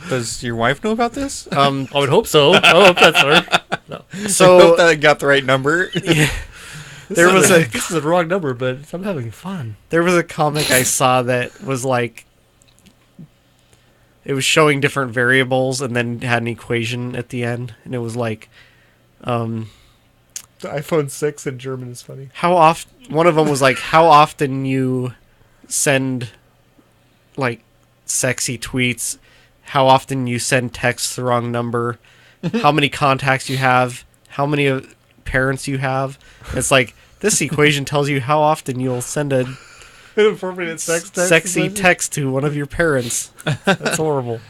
Does your wife know about this? I would hope so. I hope that's her. I hope So that I got the right number. there was a This is the wrong number, but I'm having fun. there was a comic I saw that was like it was showing different variables and then had an equation at the end, and it was like The iPhone 6 in German is funny. how often one of them was like how often you send like sexy tweets, how often you send texts the wrong number, how many contacts you have, how many parents you have. It's like this equation tells you how often you'll send a Inappropriate sex text. sexy text to one of your parents. That's horrible.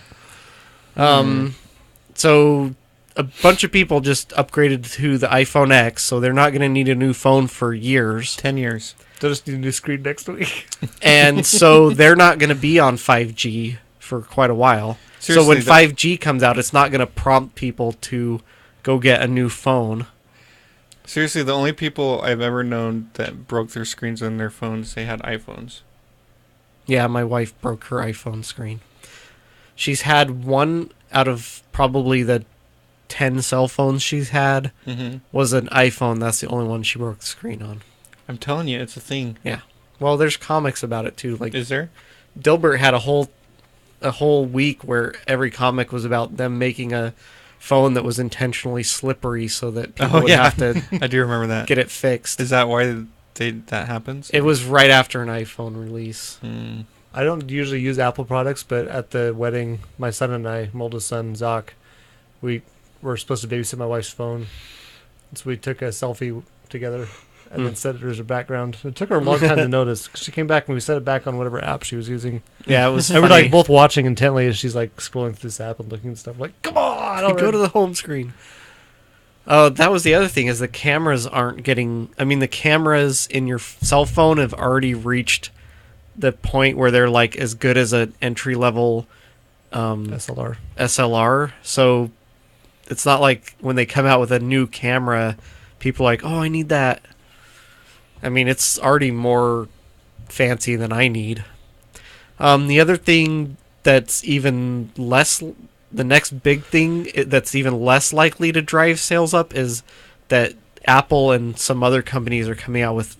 So a bunch of people just upgraded to the iPhone X, so they're not going to need a new phone for years. 10 years. They'll just need a new screen next week. And so they're not going to be on 5G for quite a while. So when Seriously, 5G comes out, it's not going to prompt people to go get a new phone. Seriously, the only people I've ever known that broke their screens on their phones, they had iPhones. Yeah, my wife broke her iPhone screen. She's had one out of probably the 10 cell phones she's had Mm-hmm. was an iPhone. That's the only one she broke the screen on. I'm telling you, it's a thing. Well, there's comics about it too. Like Is there? Dilbert had a whole week where every comic was about them making a phone that was intentionally slippery so that people would have to I do remember that. get it fixed. Is that why that happens? It was right after an iPhone release. Mm. I don't usually use Apple products, but at the wedding, my son and I, my oldest son, Zach, we were supposed to babysit my wife's phone. So we took a selfie together and then set it as a background. It took her a long time to notice. She came back and we set it back on whatever app she was using. Yeah, it was And we're funny. like both watching intently as she's like scrolling through this app and looking at stuff. Like, come on! Go to the home screen. Oh, that was the other thing is the cameras aren't getting... I mean, the cameras in your cell phone have already reached the point where they're like as good as an entry-level SLR. SLR. So it's not like when they come out with a new camera, people are like, oh, I need that. I mean, it's already more fancy than I need. The other thing that's even less... The next big thing that's even less likely to drive sales up is that Apple and some other companies are coming out with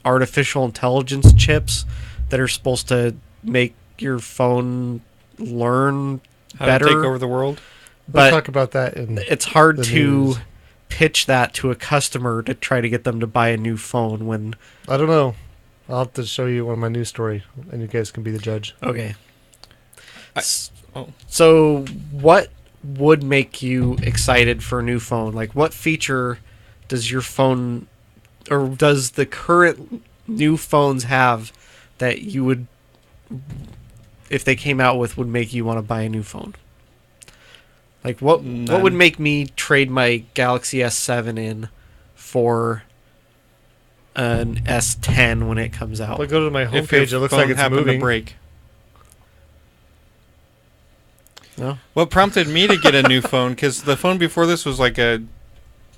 artificial intelligence chips that are supposed to make your phone learn How better. to take over the world? We'll But talk about that in it's hard the to news. pitch that to a customer to try to get them to buy a new phone when... I don't know. I'll have to show you one of my news story, and you guys can be the judge. Okay. Oh. So what would make you excited for a new phone? Like, what feature does your phone, or does the current new phones have that you would, if they came out with, would make you want to buy a new phone? Like, what would None. make me trade my Galaxy S7 in for an S10 when it comes out? I'll go to my If your homepage. It looks phone like it's happened moving. to break. No. What prompted me to get a new phone? Because the phone before this was like a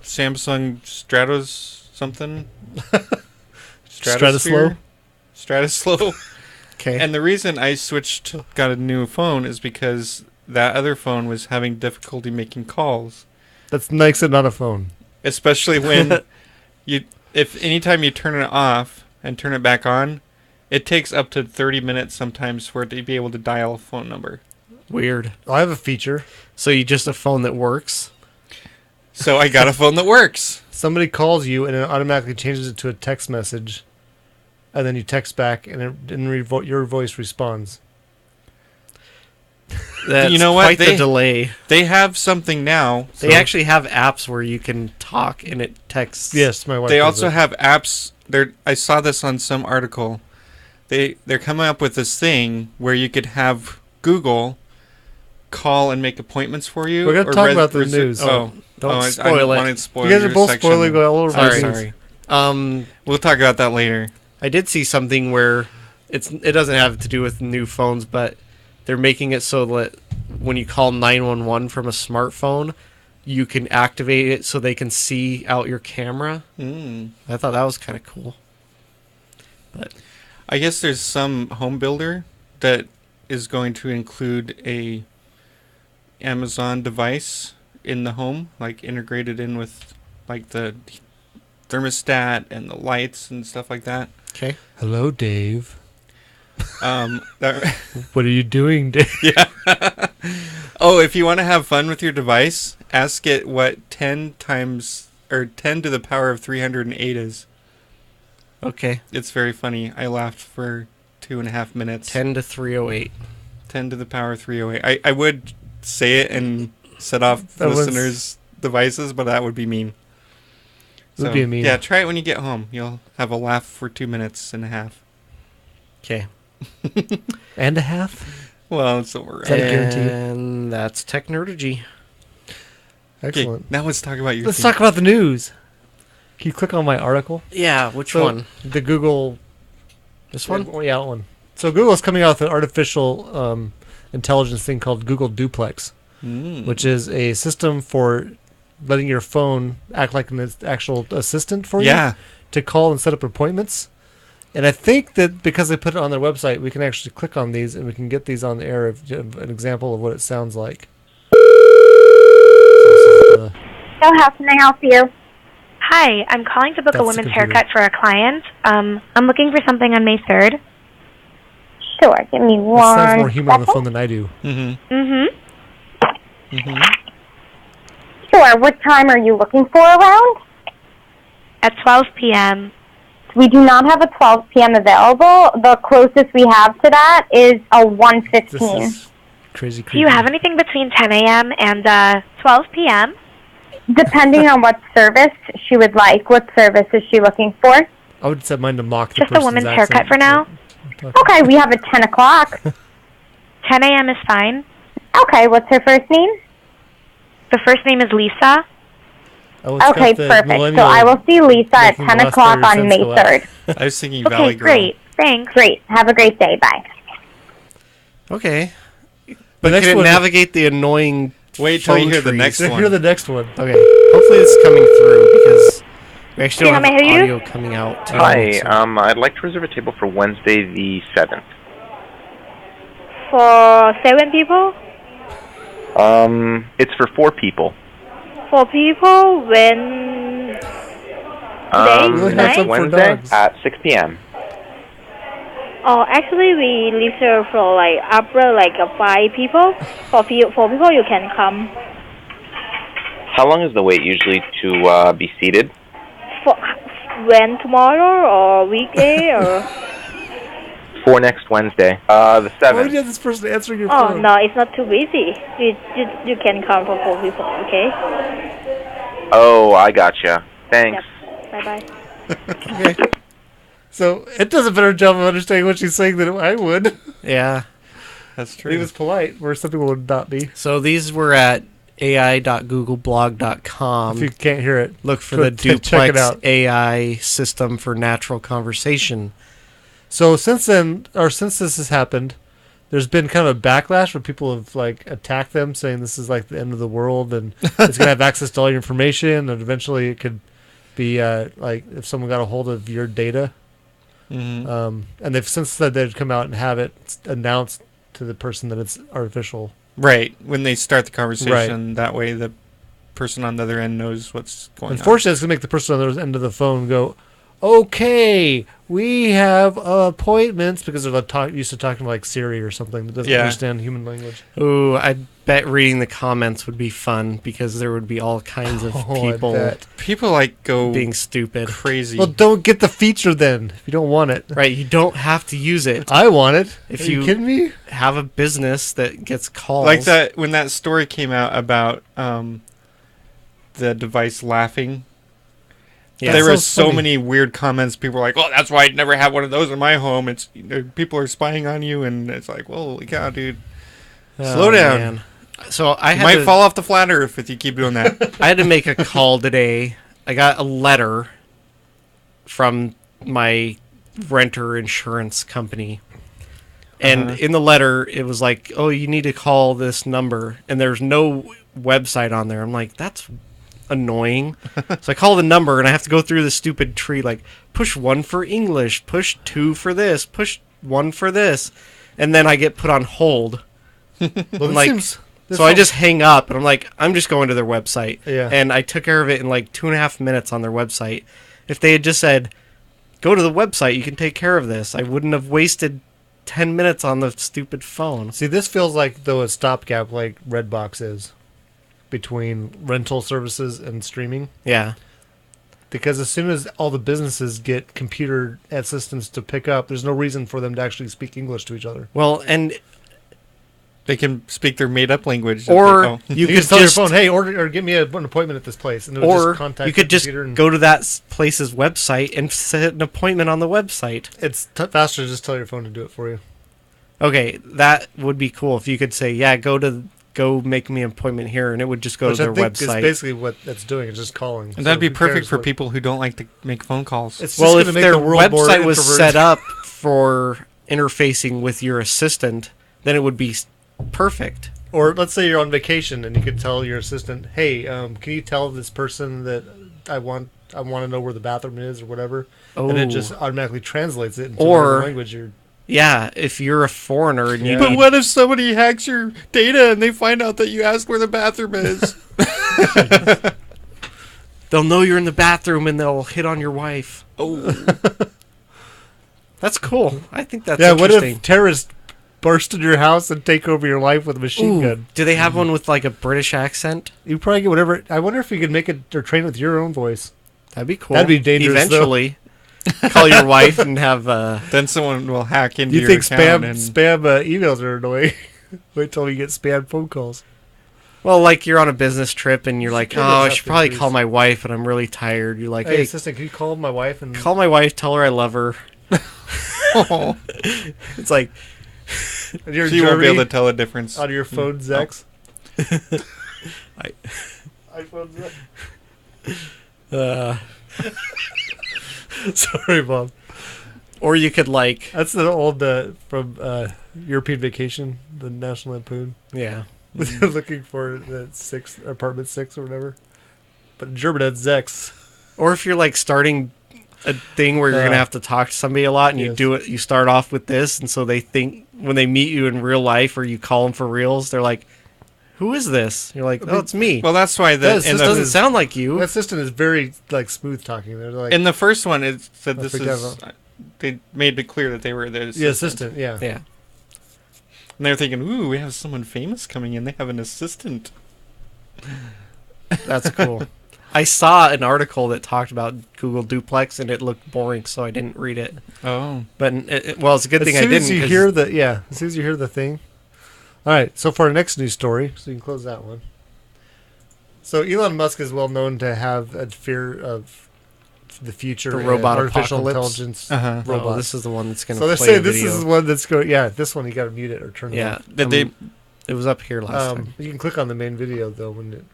Samsung Stratos something. Strataslow? Strataslow. Okay. And the reason I got a new phone is because that other phone was having difficulty making calls. That makes it not a phone. Especially when if anytime you turn it off and turn it back on, it takes up to 30 minutes sometimes for it to be able to dial a phone number. Weird. I have a feature. So you just a phone that works? So I got a phone that works. Somebody calls you and it automatically changes it to a text message, and then you text back, and your voice responds. That's you know what? Quite the delay. They have something now. They actually have apps where you can talk and it texts. Yes, my wife. They does also it. have apps. I saw this on some article. They're coming up with this thing where you could have Google call and make appointments for you. We're gonna talk about the news. Don't I spoil it. wanted to spoil You guys your are both section. spoiling all over my Sorry. news. We'll talk about that later. I did see something where it doesn't have to do with new phones, but they're making it so that when you call 911 from a smartphone, you can activate it so they can see out your camera. I thought that was kind of cool. But I guess there's some home builder that is going to include a Amazon device in the home, like integrated in with like the thermostat and the lights and stuff like that. okay. Hello, Dave. That, What are you doing, Dave? oh, if you want to have fun with your device, ask it what 10 to the power of 308 is. Okay. It's very funny. I laughed for 2.5 minutes. 10 to 308. 10 to the power of 308. I would say it and set off That was- listeners' devices, but that would be mean. Would be mean. Yeah, try it when you get home. You'll have a laugh for 2.5 minutes. Okay. And a half. Well, it's over. Is that a guarantee? And that's Technergy. Okay, Excellent. now let's talk about your Let's thing. talk about the news. Can you click on my article? Yeah, which So, one? The Google. This one? Yeah, that one. So Google's coming out with an artificial intelligence thing called Google Duplex, which is a system for letting your phone act like an actual assistant for you. Yeah. To call and set up appointments. And I think that because they put it on their website, we can actually click on these and we can get these on the air of an example of what it sounds like. So So how can I help you? Hi, I'm calling to book That's a the women's computer. haircut for a client. I'm looking for something on May 3rd. Sure, give me It sounds more one human on the second. phone than I do. Sure, what time are you looking for around? At 12 p.m. We do not have a 12 p.m. available. The closest we have to that is a This 1:15. is crazy. Do you have anything between 10 a.m. and 12 p.m.? Depending on what service she would like. What service is she looking for? I would set mine to mock the Just a person's woman's accent. haircut for now. Okay, we have a 10 o'clock. 10 a.m. is fine. Okay, what's her first name? The first name is Lisa. Oh, it's Okay, got the perfect. So millennial I will see Lisa at making 10 the last o'clock 30 on cents May go up. 3rd. I was thinking Okay, Valley Girl. great. Thanks. Great. Have a great day. Bye. Okay. The But next can it one- navigate the annoying Wait till you phone hear the trees? next Hear one. the next one. Okay. Hopefully it's coming through because we actually don't Can I have hear you? audio coming out. too, Hi, so- I'd like to reserve a table for Wednesday the 7th. For 7 people? It's for 4 people. 4 people? When? Um, We only have next some for Wednesday dogs. at 6 p.m. Oh, actually, we reserve for upper 5 people. For 4 people, you can come. How long is the wait usually to be seated? For when, tomorrow or weekday or? For next Wednesday, the Why would 7th. you have this person answering your Oh phone? no, it's not too busy. You can come for 4 people, okay? Oh, I gotcha. Thanks. Yep. Bye bye. Okay. So it does a better job of understanding what she's saying than I would. Yeah. That's It true. was polite, where some people would not be. So these were at ai.googleblog.com. If you can't hear it, Look for go the check it Duplex out. AI system for natural conversation. So since then, or since this has happened, there's been kind of a backlash where people have like attacked them, saying this is like the end of the world and it's gonna have access to all your information, and eventually it could be like if someone got a hold of your data. Mm-hmm. And they've since said they'd come out and have it announced to the person that it's artificial. Right. When they start the conversation, that way the person on the other end knows what's going on. Unfortunately, it's going to make the person on the other end of the phone go, okay, we have appointments, because they're used to talking like Siri or something that doesn't understand human language. Ooh, I bet reading the comments would be fun, because there would be all kinds of people like go being stupid. Crazy. Well, don't get the feature then if you don't want it. Right, you don't have to use it. I want it. If Are you kidding me? Have a business that gets calls. Like that when that story came out about the device laughing. Yeah, there were so many weird comments. People were like, "Oh, that's why I'd never have one of those in my home. It's people are spying on you," and it's like, "Well, holy cow, dude, slow down." Man. So I might fall off the flat earth if you keep doing that. I had to make a call today. I got a letter from my renter insurance company, and in the letter it was like, "Oh, you need to call this number," and there's no website on there. I'm like, that's annoying. So I call the number and I have to go through the stupid tree, like push 1 for English, push 2 for this, push 1 for this, and then I get put on hold. So I just hang up and I'm like, I'm just going to their website. Yeah. And I took care of it in like 2.5 minutes on their website. If they had just said, go to the website, you can take care of this, I wouldn't have wasted 10 minutes on the stupid phone. See, this feels like though a stopgap, like Redbox is, between rental services and streaming. Yeah. Because as soon as all the businesses get computer assistants to pick up, there's no reason for them to actually speak English to each other. Well, and they can speak their made-up language. Or you could tell your phone, hey, or get me an appointment at this place. And or just contact you could just go to that place's website and set an appointment on the website. It's faster to just tell your phone to do it for you. Okay, that would be cool if you could say, yeah, go make me an appointment here, and it would just go to their website. It's basically what that's doing. It's just calling. And that'd be perfect for people who don't like to make phone calls. It's well, if their website was set up for interfacing with your assistant, then it would be perfect. Or let's say you're on vacation and you could tell your assistant, hey, can you tell this person that I want to know where the bathroom is or whatever? Oh. And it just automatically translates it into whatever language you're... Yeah, if you're a foreigner and you But what if somebody hacks your data and they find out that you asked where the bathroom is? They'll know you're in the bathroom and they'll hit on your wife. Oh. That's cool. I think that's interesting. What if terrorists burst into your house and take over your life with a machine gun? Do they have one with like a British accent? You probably get whatever. I wonder if you could make it or train it with your own voice. That'd be cool. That'd be dangerous. Eventually. Call your wife and have then someone will hack into you your think account spam emails are annoying. Wait till you get spam phone calls. Well, like you're on a business trip and you're like, I should probably call my wife, but I'm really tired. You're like, hey assistant, can you call my wife and call my wife, tell her I love her. Oh. It's like you won't be able to tell a difference out of your phone, Zex. iPhone Zex. Sorry, Bob. Or you could like... That's the old, from European Vacation, the National Lampoon. Yeah. They're looking for the apartment 6 or whatever. But in German, that's Zex. Or if you're like starting a thing where you're going to have to talk to somebody a lot and you start off with this, and so they think when they meet you in real life or you call them for reals, they're like, who is this? You're like, it's me. Well, that's why this doesn't sound like you. That assistant is very like smooth talking. They're like in the first one, it said this is. They made it clear that they were the assistant. Yeah. And they're thinking, ooh, we have someone famous coming in. They have an assistant. That's cool. I saw an article that talked about Google Duplex, and it looked boring, so I didn't read it. Oh, but it's a good thing I didn't. As soon as you hear the thing. All right, so for our next news story, so you can close that one. So Elon Musk is well known to have a fear of the future, the robot artificial apocalypse. Intelligence robot. Oh, this is the one that's going to. So they're saying this is the one that's going. Yeah, this one you got to mute it or turn it off. Yeah, it was up here last time. You can click on the main video though when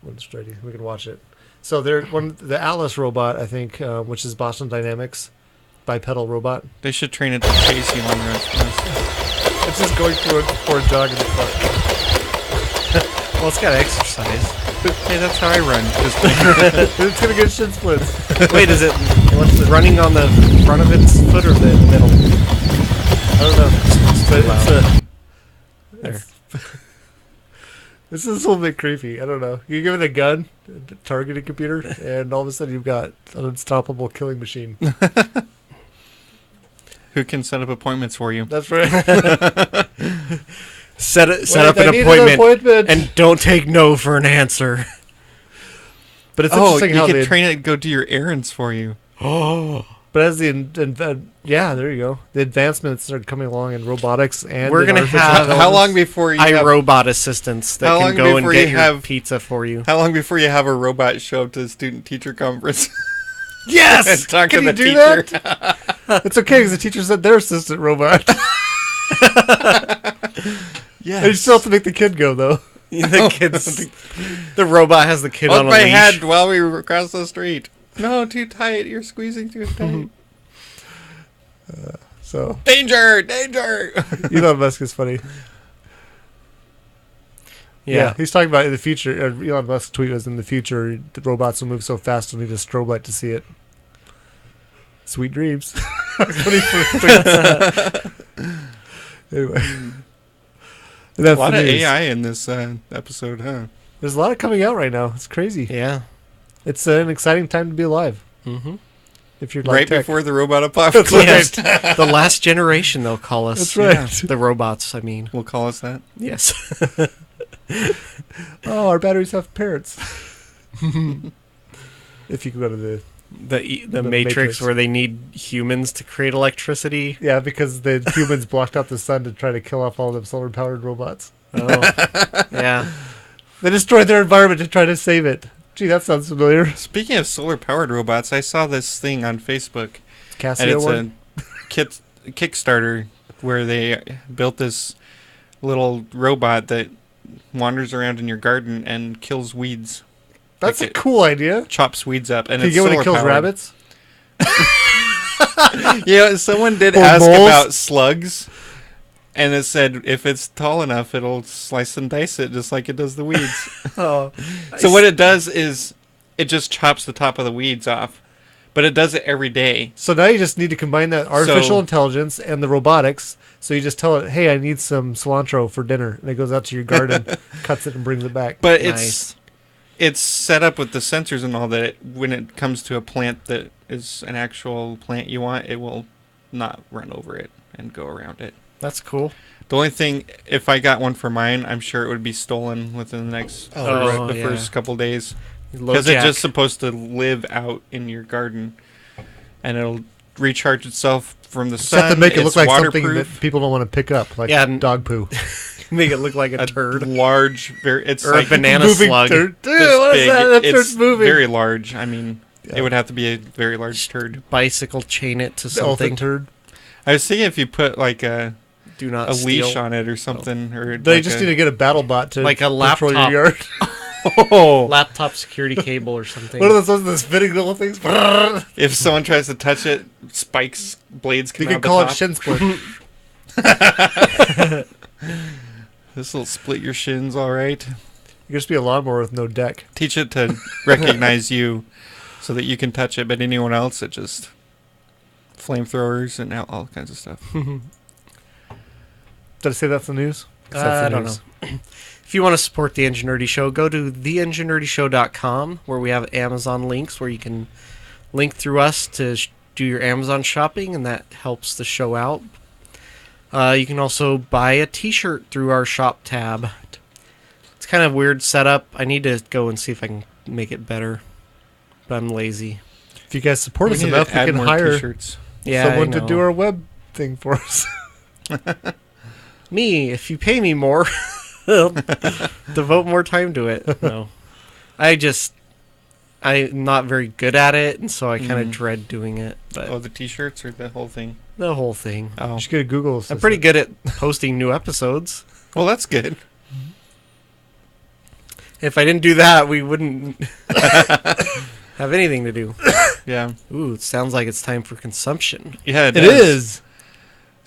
it's ready. We can watch it. So the Atlas robot, I think, which is Boston Dynamics bipedal robot. They should train it to chase Elon Musk. It's just going for a jog in the park. Well, it's got to exercise. Hey, that's how I run. Just It's gonna get shin splits. Wait, is it running on the front of its foot or the middle? I don't know. But There. This is a little bit creepy. I don't know. You give it a gun, a targeting computer, and all of a sudden you've got an unstoppable killing machine. who can set up appointments for you? That's right. Set up I an need appointment and don't take no for an answer. But it's Oh, interesting you how can they train it to go do your errands for you. Oh, But as yeah, there you go. The advancements are coming along in robotics and We're in gonna artificial have- intelligence. How long before you have, iRobot assistants that How can long go and before get you your have- pizza for you. how long before you have a robot show up to the student-teacher conference? Yes! and talk Can to you the do teacher? that? It's okay because the teacher said their assistant robot. Yeah. And you still have to make the kid go though. The kids, the robot has the kid Hold on a my leash. head while we were across the street. No, too tight. You're squeezing too tight. So Danger! Danger! Elon Musk is funny. Yeah. He's talking about in the future. Elon Musk's tweet was in the future the robots will move so fast we'll need a strobe light to see it. Sweet dreams. That's what he tweets. Anyway, and that's A lot the of news. AI in this episode, huh? There's a lot coming out right now. It's crazy. Yeah. It's an exciting time to be alive. Mm-hmm. If you're like Right tech. before the robot apocalypse. Yes. The last generation, they'll call us. That's right. Yeah. The robots, I mean. We'll call us that. Yes. Oh, our batteries have parents. If you can go to the The Matrix, Matrix. where they need humans to create electricity. because the humans blocked out the sun to try to kill off all the solar powered robots. Oh. Yeah. They destroyed their environment to try to save it. Gee, that sounds familiar. Speaking of solar-powered robots, I saw this thing on Facebook, and Casio it's one. a Kickstarter where they built this little robot that wanders around in your garden and kills weeds, That's like a cool idea. chops weeds up, and Can you it's get when it kills solar-powered. rabbits? Yeah, someone did Or ask moles? about slugs, and it said if it's tall enough, it'll slice and dice it just like it does the weeds. Oh. So what it does is it just chops the top of the weeds off, but it does it every day. So now you just need to combine that artificial So- intelligence and the robotics. So you just tell it, hey, I need some cilantro for dinner. And it goes out to your garden, cuts it, and brings it back. But Nice. it's set up with the sensors and all that. When it comes to a plant that is an actual plant you want, it will not run over it and go around it. That's cool. The only thing, if I got one for mine, I'm sure it would be stolen within the next Oh, the yeah. first couple days. Low Because it's jack. just supposed to live out in your garden, and it'll recharge itself from the Just sun. have to make it look It's like something waterproof. that people don't want to pick up, like Yeah, and- dog poo. Make it look like a A turd. large, it's Or like a banana Moving slug. turd. this Dude, what is big. that? That It's turd's moving. very large. I mean, Yeah. it would have to be a very large turd. Bicycle chain it to The elephant something. turd. I was thinking if you put like a Do not leash steal. on it or something, or They like just need to get a battle bot to Like a control laptop. your yard. Oh, Laptop security cable or something. What are those spinning little things? You if someone tries to touch it, spikes, blades come can out call the it top. shin split. This will split your shins, all right. You just be a lawnmower with no deck. Teach it to recognize you, so that you can touch it, but anyone else, it just flamethrowers and all kinds of stuff. Did I say that's the news? 'Cause that's the I don't news. know. If you want to support the Enginerdy Show, go to theenginerdyshow.com, where we have Amazon links where you can link through us to do your Amazon shopping, and that helps the show out. You can also buy a t-shirt through our shop tab. It's kind of weird setup. I need to go and see if I can make it better, but I'm lazy. If you guys support us need to enough, we add can more hire t-shirts. Yeah, someone I to do know. our web thing for us. Me, if you pay me more, I'll devote more time to it. No, I'm not very good at it, and so I kind of dread doing it. But Oh, the t-shirts or the whole thing? the whole thing. Oh, You should get a Google I'm assistant. pretty good at posting new episodes. well, that's good. If I didn't do that, we wouldn't have anything to do. Yeah, Ooh, it sounds like it's time for consumption. yeah, It is.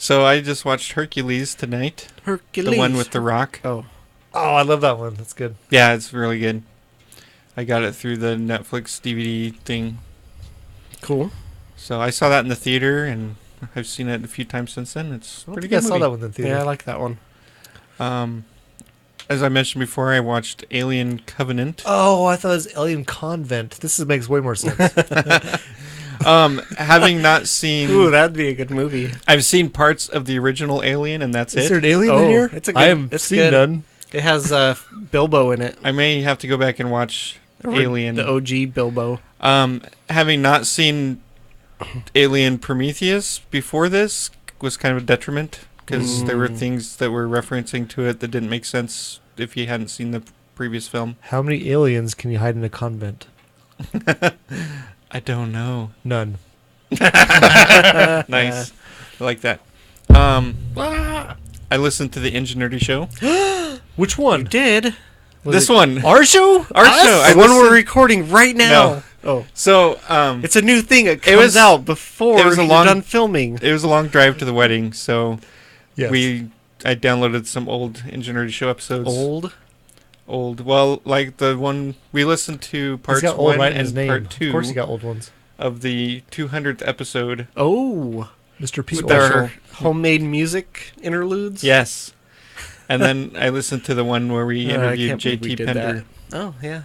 So I just watched Hercules tonight. Hercules. The one with The Rock. Oh. Oh, I love that one. That's good. Yeah, it's really good. I got it through the Netflix DVD thing. Cool. So I saw that in the theater, and I've seen it a few times since then. It's I don't pretty think I good saw movie. that one in the theater. Yeah, I like that one. As I mentioned before, I watched Alien Covenant. Oh, I thought it was Alien Convent. This makes way more sense. Having not seen... Ooh, that'd be a good movie. I've seen parts of the original Alien, and that's Is it. there an alien in Oh, here? it's a good- I haven't it's seen good. none. It has Bilbo in it. I may have to go back and watch Alien. The OG Bilbo. Having not seen Alien Prometheus before this was kind of a detriment, because there were things that were referencing to it that didn't make sense if you hadn't seen the previous film. How many aliens can you hide in a convent? I don't know. None. Nice. I like that. I listened to the Enginerdy Show. Which one? Did Was This it one. Our show? Our show. I the one we're listened- recording right now? No. Oh, So, it's a new thing. It comes was- out before it was a you're long- done filming. it was a long drive to the wedding, so Yes. I downloaded some old Enginerdy Show episodes. Old. Well, like the one we listened to He's parts got old 1 right in his and name. part 2 Of course, he got old ones. of the 200th episode. Oh, Mr. P. with Special. their homemade music interludes. Yes. And then I listened to the one where we I interviewed can't believe we JT did Pender. Oh yeah,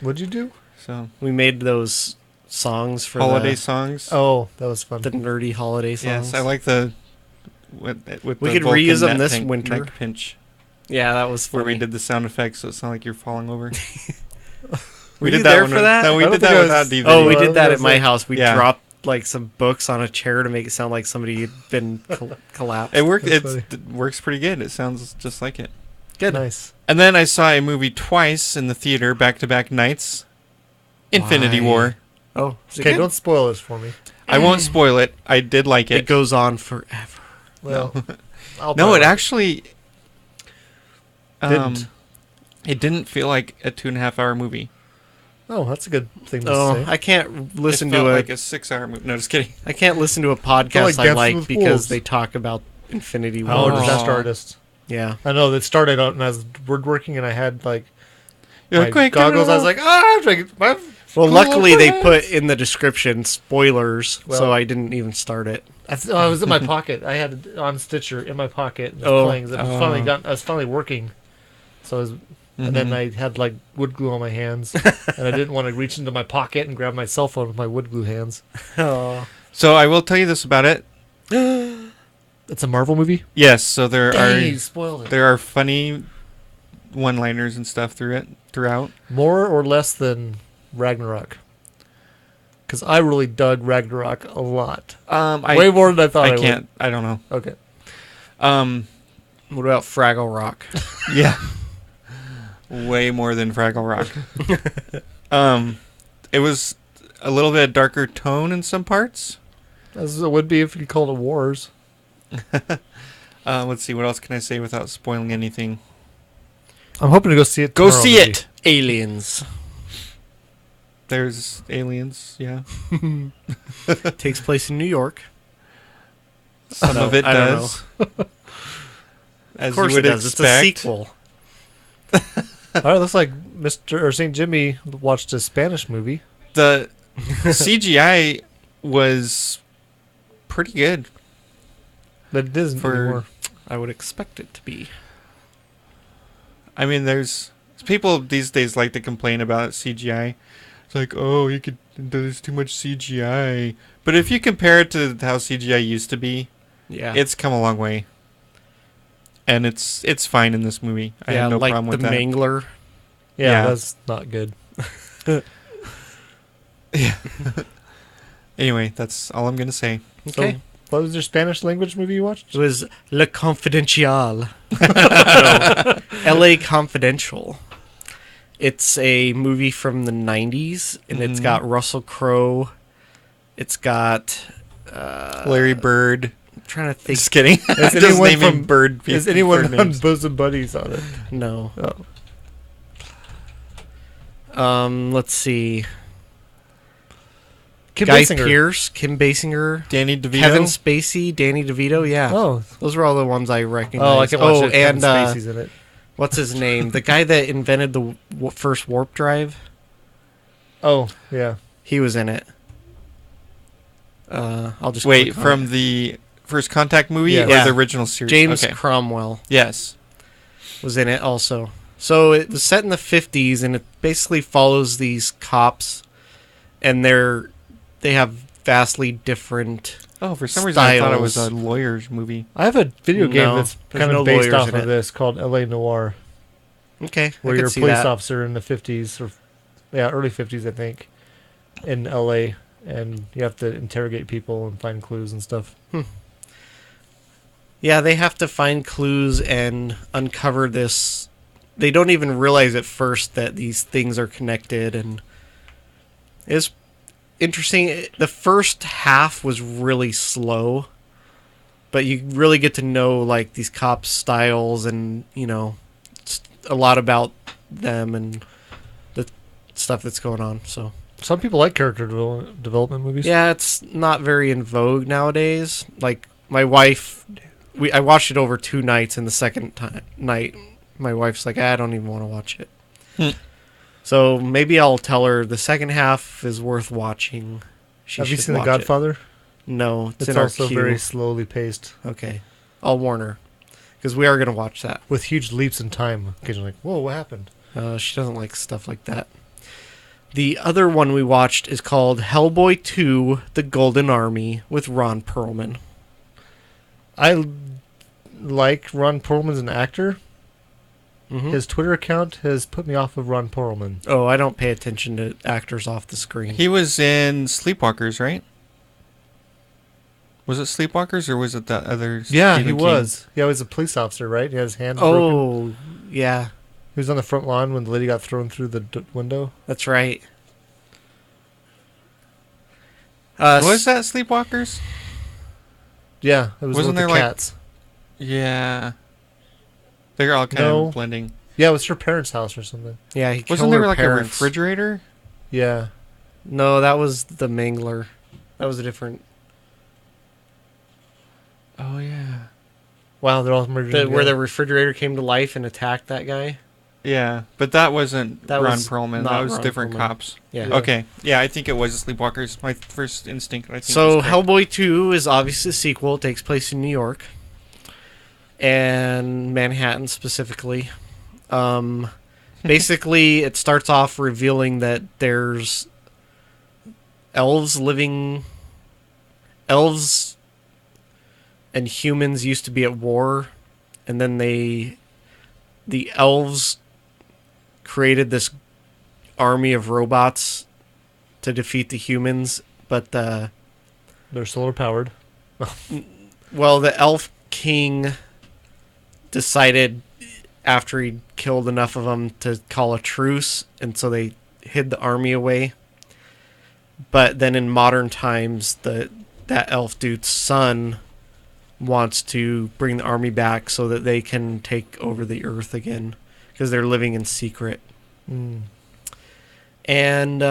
What'd you do? So we made those songs for holiday songs. Oh, that was fun. the nerdy holiday songs. Yes, I like the with We the could Vulcan reuse them neck this tank- winter. neck pinch Yeah, that was where funny. we did the sound effects so it sounded like you're falling over. Were you there one for with- that? No, we I don't did think that I without was- DVD. Oh, we Well, did that that at was my like- house. We Yeah. dropped like some books on a chair to make it sound like somebody had been collapsed. It worked. That's funny. It works pretty good. It sounds just like it. Good. Nice. And then I saw a movie twice in the theater, back-to-back nights. Infinity Why? War. Oh, is it Okay, good? don't spoil this for me. I won't spoil it. I did like It it. goes on forever. Well, I'll No, probably- it actually Didn't. It didn't feel like a 2.5-hour movie. Oh, that's a good thing to Oh, say. I can't listen it felt to like a 6-hour movie. No, just kidding. I can't listen to a podcast like I Dancing like with because Wolves. they talk about Infinity War. Oh, Oh. Disaster Artist. Yeah. I know that started out and I was woodworking and I had like You're my like, "Quick, goggles. I was like, my Well, cool luckily they overhead." put in the description spoilers, so Well- I didn't even start it. I was in my pocket. I had it on Stitcher in my pocket. And Oh. playing. I was finally working. So I was, and then I had like wood glue on my hands, and I didn't want to reach into my pocket and grab my cell phone with my wood glue hands. Oh. So I will tell you this about it. It's a Marvel movie. Yes, so there You spoiled it. are funny one-liners and stuff throughout. More or less than Ragnarok. Because I really dug Ragnarok a lot. Way more than I thought I I can't. I don't know. would. Okay. What about Fraggle Rock? Yeah. Way more than Fraggle Rock. It was a little bit darker tone in some parts. As it would be if you called it Wars. Let's see, what else can I say without spoiling anything? I'm hoping to go see it. Go tomorrow, see maybe. it! Aliens. There's aliens, yeah. Takes place in New York. Some No, of it I don't does. As Of course you would it does. expect. It's a sequel. All right, looks like Mr. or St. Jimmy watched a Spanish movie. The CGI was pretty good. But it isn't For- anymore. I would expect it to be. I mean, there's people these days like to complain about CGI. It's like, oh, there's too much CGI. But if you compare it to how CGI used to be, Yeah. it's come a long way. And it's fine in this movie. I have no like problem with the that. Mangler. Yeah, Yeah. that's not good. Anyway, that's all I'm going to say. Okay. So, what was your Spanish language movie you watched? It was Le Confidential. No, L.A. Confidential. It's a movie from the 90s, and it's got Russell Crowe. It's got... Larry Bird. I'm trying to think. Just kidding. Is Just anyone naming from- Bird. Is bird anyone on names. Bosom Buddies on it? No. Oh. Let's see. Guy Basinger. Pearce, Kim Basinger, Danny DeVito. Kevin Spacey, Danny DeVito. Yeah. Oh, Those were all the ones I recognized. oh, I can watch it. and Kevin Spacey's in it. what's his name? The guy that invented the first warp drive. Oh, yeah. He was in it. I'll just Wait, click on from it. the First Contact movie Yeah. or Yeah. the original series? James Okay. Cromwell Yes. was in it also. So it was set in the 50s, and it basically follows these cops, and they have vastly different. Oh, for some reason I thought it was a Styles. lawyer's movie. I have a video game No, that's there's kind no of based lawyers off in of it. this called L.A. Noir, Okay, where I you're could a see police that. officer in the 50s, or early 50s, I think, in L.A., and you have to interrogate people and find clues and stuff. Yeah, they have to find clues and uncover this. They don't even realize at first that these things are connected, and it's interesting. The first half was really slow, but you really get to know like these cops' styles and a lot about them and the stuff that's going on. So Some people like character development movies. yeah, it's not very in vogue nowadays. Like my wife, I watched it over 2 nights, and the second night, my wife's like, I don't even want to watch it. So maybe I'll tell her the second half is worth watching. Have you should seen The watch it. Godfather? No, it's It's in our also queue. very slowly paced, Okay, I'll warn her because we are going to watch that. with huge leaps in time. Occasionally, like, whoa, what happened? She doesn't like stuff like that. The other one we watched is called Hellboy 2: The Golden Army with Ron Perlman. Like Ron Perlman as an actor. Mhm. His Twitter account has put me off of Ron Perlman. Oh, I don't pay attention to actors off the screen. He was in Sleepwalkers, right? Was it Sleepwalkers or was it that other? Yeah, Stephen he King? was. Yeah, he was a police officer, right? He had his hand broken. Oh, yeah, He was on the front lawn when the lady got thrown through the window. that's right. Was that Sleepwalkers? Yeah, it was Wasn't with there, the like- cats. Yeah. They're all kind No. of blending. Yeah, it was her parents' house or something. Yeah, he Wasn't killed there her like parents. a refrigerator? Yeah. No, that was the Mangler. That was a different. Oh yeah. Wow, they're all merged Where together. the refrigerator came to life and attacked that guy. Yeah, but that wasn't That Ron was Perlman. not That was Ron different Perlman. cops. Yeah. Okay. Yeah, I think it was Sleepwalkers. My first instinct, I think. So was correct. Hellboy 2 is obviously a sequel. It takes place in New York and Manhattan specifically. Basically, it starts off revealing that there's elves and humans used to be at war, and then the elves created this army of robots to defeat the humans, but They're solar powered. the elf king decided after he killed enough of them to call a truce, and so they hid the army away. But then in modern times, that elf dude's son wants to bring the army back so that they can take over the earth again, because they're living in secret. Mm. And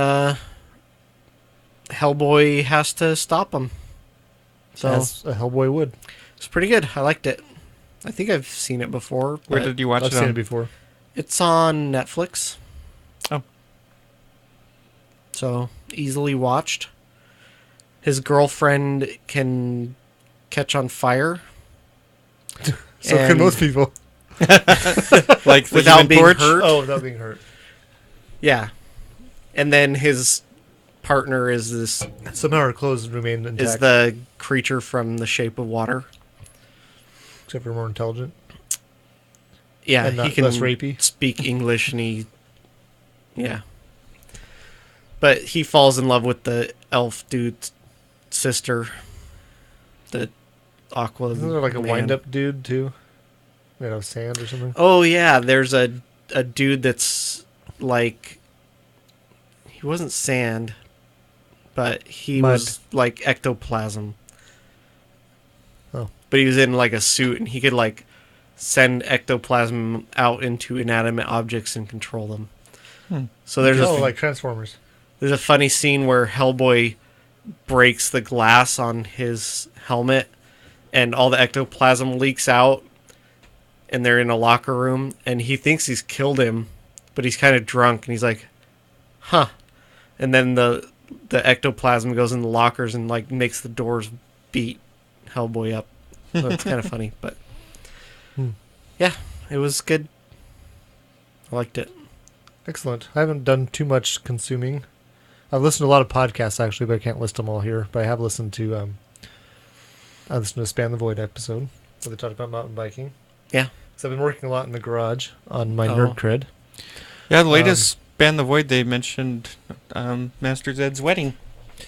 Hellboy has to stop them. So As a Hellboy would. it's pretty good. I liked it. I think I've seen it before. Where but did you watch I've it seen on? it before. It's on Netflix. Oh. So easily watched. His girlfriend can catch on fire. So can And- most people. Like the Without Human being Torch? hurt. Oh, without being hurt. Yeah. And then his partner is Somehow her clothes remain intact, is the creature from The Shape of Water. except for more intelligent. Yeah, And he not can less rapey. speak English, and yeah. But he falls in love with the elf dude's sister, the Aqua. Isn't there like a man. wind-up dude too? Made out of sand or something? Oh yeah, there's a dude that's like, he wasn't sand, but he Mud. was like ectoplasm. Oh. But he was in like a suit, and he could like send ectoplasm out into inanimate objects and control them. So there's Oh, a like Transformers. there's a funny scene where Hellboy breaks the glass on his helmet, and all the ectoplasm leaks out, and they're in a locker room, and he thinks he's killed him, but he's kind of drunk, and he's like, huh. And then the ectoplasm goes in the lockers and like makes the doors beat Hellboy up. So it's kind of funny, but yeah, it was good. I liked it. Excellent. I haven't done too much consuming. I've listened to a lot of podcasts actually, but I can't list them all here. But I have listened to I listened to a Span the Void episode where they talked about mountain biking. Yeah. So I've been working a lot in the garage on my nerd cred. Yeah, the latest Ban the Void, they mentioned Master Zed's wedding.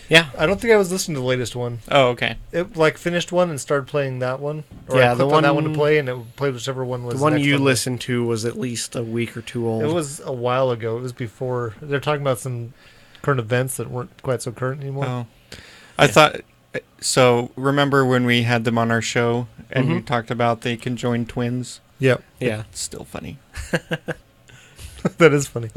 Yeah. I don't think I was listening to the latest one. Oh, okay. It like finished one and started playing that one. Or Yeah, I the clicked on that one- one to play, and it played whichever one was The one next you on the- listened to was at least a week or two old. It was a while ago. It was before. They're talking about some current events that weren't quite so current anymore. Oh. I thought... So, remember when we had them on our show, and we talked about they conjoined twins? Yep. Yeah. It's still funny. That is funny.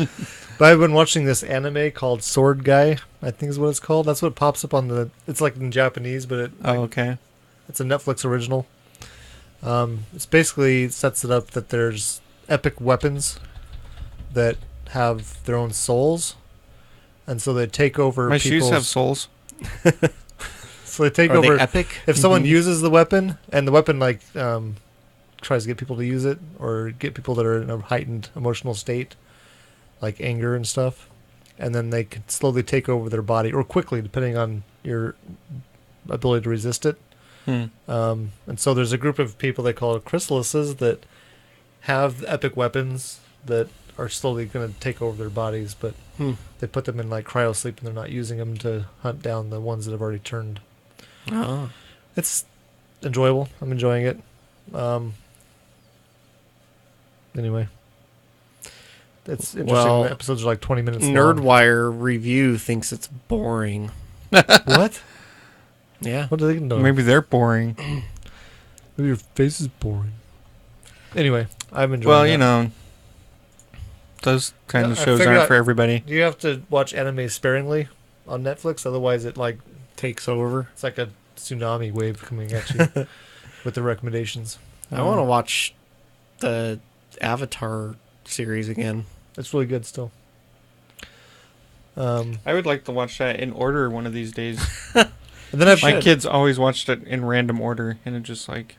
But I've been watching this anime called Sword Guy, I think is what it's called. That's what pops up on the... It's like in Japanese, but Oh, okay. it's a Netflix original. It's basically sets it up that there's epic weapons that have their own souls. And so they take over My shoes have people's... souls. So they take Are over... they epic? If someone uses the weapon, and the weapon like tries to get people to use it, or get people that are in a heightened emotional state, like anger and stuff, and then they can slowly take over their body, or quickly, depending on your ability to resist it. And so there's a group of people they call chrysalises that have epic weapons that are slowly going to take over their bodies, but they put them in like cryo sleep, and they're not using them to hunt down the ones that have already turned. Oh. It's enjoyable. I'm enjoying it. Anyway, it's interesting. Well, The episodes are like 20 minutes long. Nerdwire review thinks it's boring. What? Yeah. What do they know? Maybe they're boring. Maybe your face is boring. Anyway, I'm enjoying Well, that. you know, those kind of I shows figured aren't out- for everybody. You have to watch anime sparingly on Netflix, otherwise it like Takes over. it's like a tsunami wave coming at you with the recommendations. I want to watch the Avatar series again. It's really good still. I would like to watch that in order one of these days. And then I've My kids always watched it in random order, and it's just like,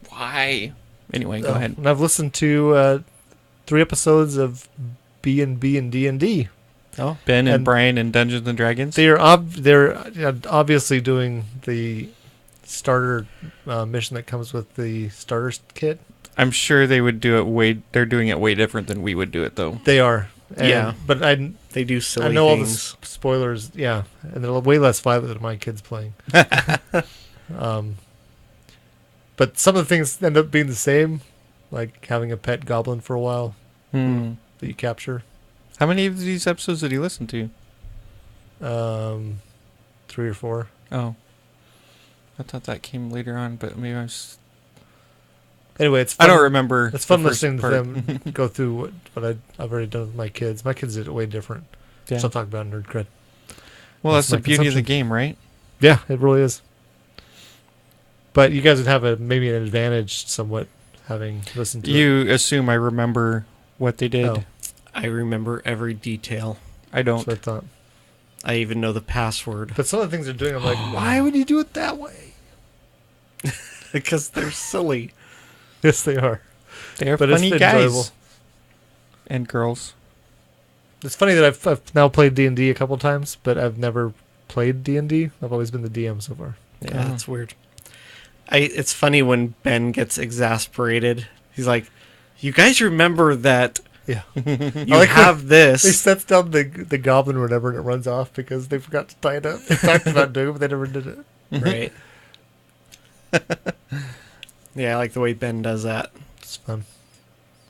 why? Anyway, go ahead. And I've listened to 3 episodes of B&B and D&D. Oh. Ben and And- Brian and Dungeons and Dragons. They're obviously doing the starter mission that comes with the starter kit. I'm sure they would do it they're doing it way different than we would do it, though. They are. And, Yeah. But I They do silly know all the things. spoilers. Yeah. And they're way less violent than my kids playing. But some of the things end up being the same, like having a pet goblin for a while that you capture. How many of these episodes did he listen to? 3 or 4. Oh. I thought that came later on, but maybe I was... Anyway, it's I fun. don't remember. It's fun the first listening to part. them go through what I've already done with my kids. My kids did it way different. Yeah. So I'll talk about nerd cred. Well, that's the my beauty of the consumption. game, right? Yeah, it really is. But you guys would have maybe an advantage somewhat having listened to it. You assume I remember what they did. Oh. I remember every detail. I don't. That's what I thought. I even know the password. But some of the things they're doing, I'm like, why would you do it that way? Because they're silly. Yes, they are. They're But it's funny enjoyable. guys. And girls. It's funny that I've now played D&D a couple times, but I've never played D&D. I've always been the DM so far. Yeah, that's weird. It's funny when Ben gets exasperated. He's like, "You guys remember that Yeah. you like have He this." sets down the goblin or whatever, and it runs off because they forgot to tie it up. They talked about doing it, but they never did it. Right. Yeah, I like the way Ben does that. It's fun.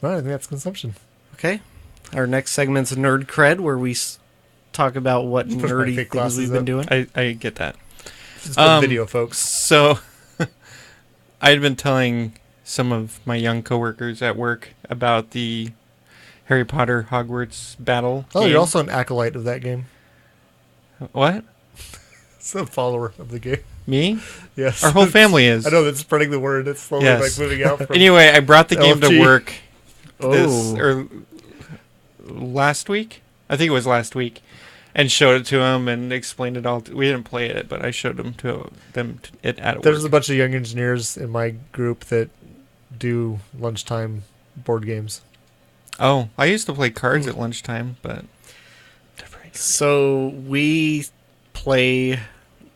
All right, I think that's consumption. Okay. Our next segment's Nerd Cred, where we talk about what Put my nerdy fake things glasses we've been up. doing. I get that. It's good video, folks. So, I had been telling some of my young coworkers at work about the Harry Potter Hogwarts battle. Oh, game. you're also an acolyte of that game. What? It's a follower of the game. Me? Yes. Our whole family is. I know that's spreading the word. It's slowly Yes. like moving out. From Anyway, I brought the game to LFG. work Oh. last week. I think it was last week, and showed it to him and explained it all. We didn't play it, but I showed them it at There's work. a bunch of young engineers in my group that do lunchtime board games. Oh, I used to play cards at lunchtime, but So we play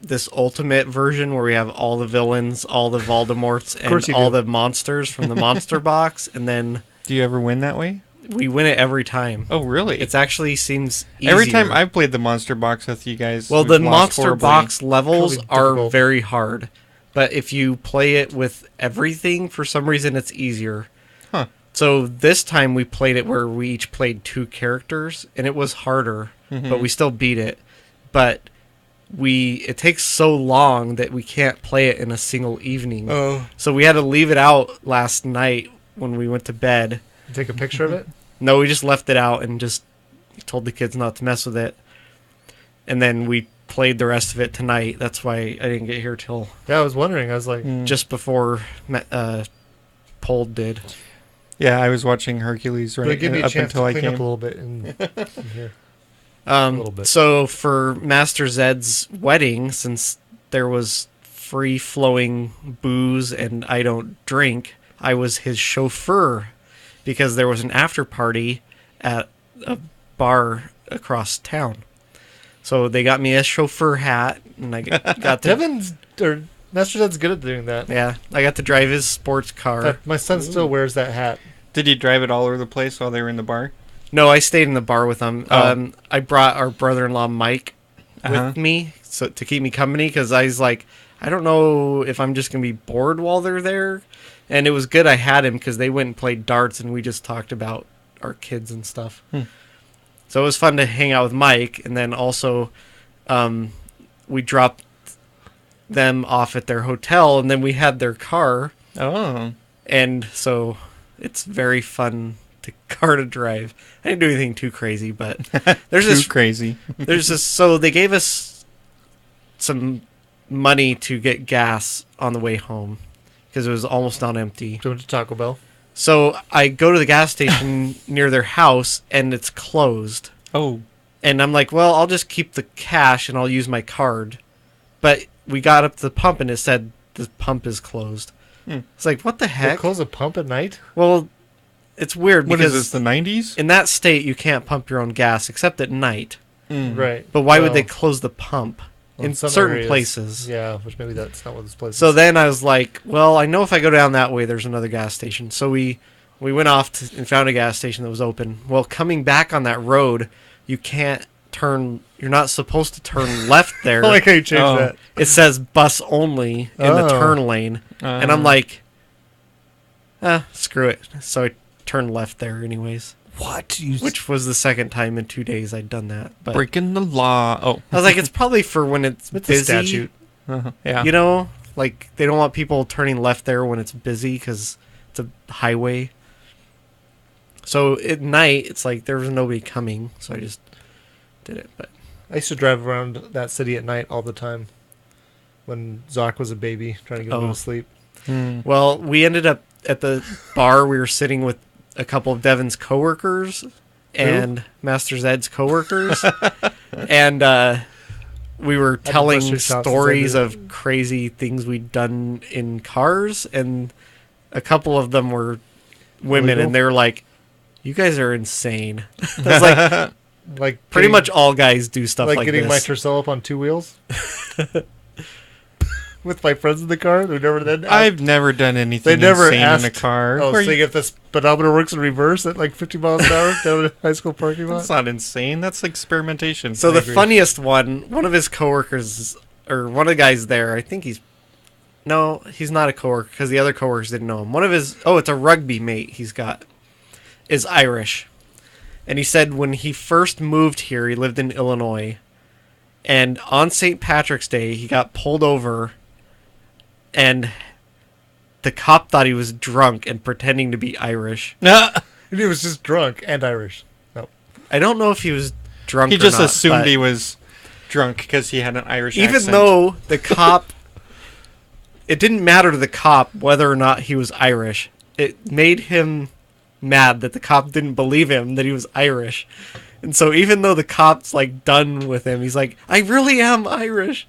this ultimate version where we have all the villains, all the Voldemorts, course and you all do. the monsters from the monster box, and then do you ever win that way? we win it every time. Oh, really? It's actually seems easier. Every time I've played the monster box with you guys. Well, we've the lost monster horribly. box levels Probably are difficult. very hard, but if you play it with everything, for some reason it's easier. Huh. So this time we played it where we each played 2 characters, and it was harder, but we still beat it. But it takes so long that we can't play it in a single evening. Oh. So we had to leave it out last night when we went to bed. Take a picture of it? No, we just left it out and just told the kids not to mess with it. And then we played the rest of it tonight. That's why I didn't get here till Yeah, I was wondering. I was like, just before Pole did. Yeah, I was watching Hercules but right it gave me a up chance until to I clean up a came. little bit in here. little bit. So for Master Zed's wedding, since there was free-flowing booze and I don't drink, I was his chauffeur because there was an after party at a bar across town. So they got me a chauffeur hat, and I got to Devin's or Master Zed's good at doing that. yeah, I got to drive his sports car. My son still wears that hat. Did you drive it all over the place while they were in the bar? No, I stayed in the bar with them. Oh. I brought our brother-in-law Mike Uh-huh. with me to keep me company because I was like, I don't know if I'm just gonna be bored while they're there. And it was good I had him because they went and played darts and we just talked about our kids and stuff. So it was fun to hang out with Mike, and then also we dropped them off at their hotel, and then we had their car, Oh. and so it's very fun car to drive. I didn't do anything too crazy, but there's Too this crazy. there's this. So they gave us some money to get gas on the way home because it was almost on empty. So we went to Taco Bell. So I go to the gas station near their house and it's closed. Oh. And I'm like, well, I'll just keep the cash and I'll use my card. But we got up to the pump and it said the pump is closed. It's like, what the They heck? close a pump at night? Well, it's weird What because is this, the 90s? in that state you can't pump your own gas except at night. Right. But why would Well, they close the pump well, in some certain areas, places? Yeah, which maybe that's not what this place So is. then I was like, well, I know if I go down that way, there's another gas station. So we went off and found a gas station that was open. Well, coming back on that road, you can't turn. You're not supposed to turn left there. I like how you changed Oh. that. It says bus only in the Oh. turn lane. And I'm like, screw it. So I turned left there anyways. What? Which was the second time in 2 days I'd done that. But Breaking the law. Oh. I was like, it's probably for when it's It's a busy. statute. Yeah. You know, like they don't want people turning left there when it's busy because it's a highway. So at night, it's like there was nobody coming, so I just did it. But I used to drive around that city at night all the time when Zoc was a baby trying to go Oh. to sleep. well, we ended up at the bar. We were sitting with a couple of Devin's coworkers and Master Zed's coworkers, and we were telling bust your chops stories as I of crazy things we'd done in cars, and a couple of them were women, Illegal? and they were like, "You guys are insane." I was like, Like pretty getting- much all guys do stuff like getting my this. Tercel up on 2 wheels with my friends in the car. Who never then I've never done anything they never insane asked in a car. Oh, Where seeing if the speedometer works in reverse at like 50 miles an hour down a high school parking lot. That's not insane. That's experimentation. So I the agree. funniest one of his coworkers, or one of the guys there, I think he's not a coworker because the other coworkers didn't know him. One of his, it's a rugby mate he's got, is Irish. And he said when he first moved here, he lived in Illinois, and on St. Patrick's Day, he got pulled over, and the cop thought he was drunk and pretending to be Irish. And he was just drunk and Irish. No. I don't know if he was drunk he or just not, assumed but he was. drunk because he had an Irish Even accent. though the cop, it didn't matter to the cop whether or not he was Irish. It made him mad that the cop didn't believe him that he was Irish. And so even though the cop's like done with him, he's like, I really am Irish.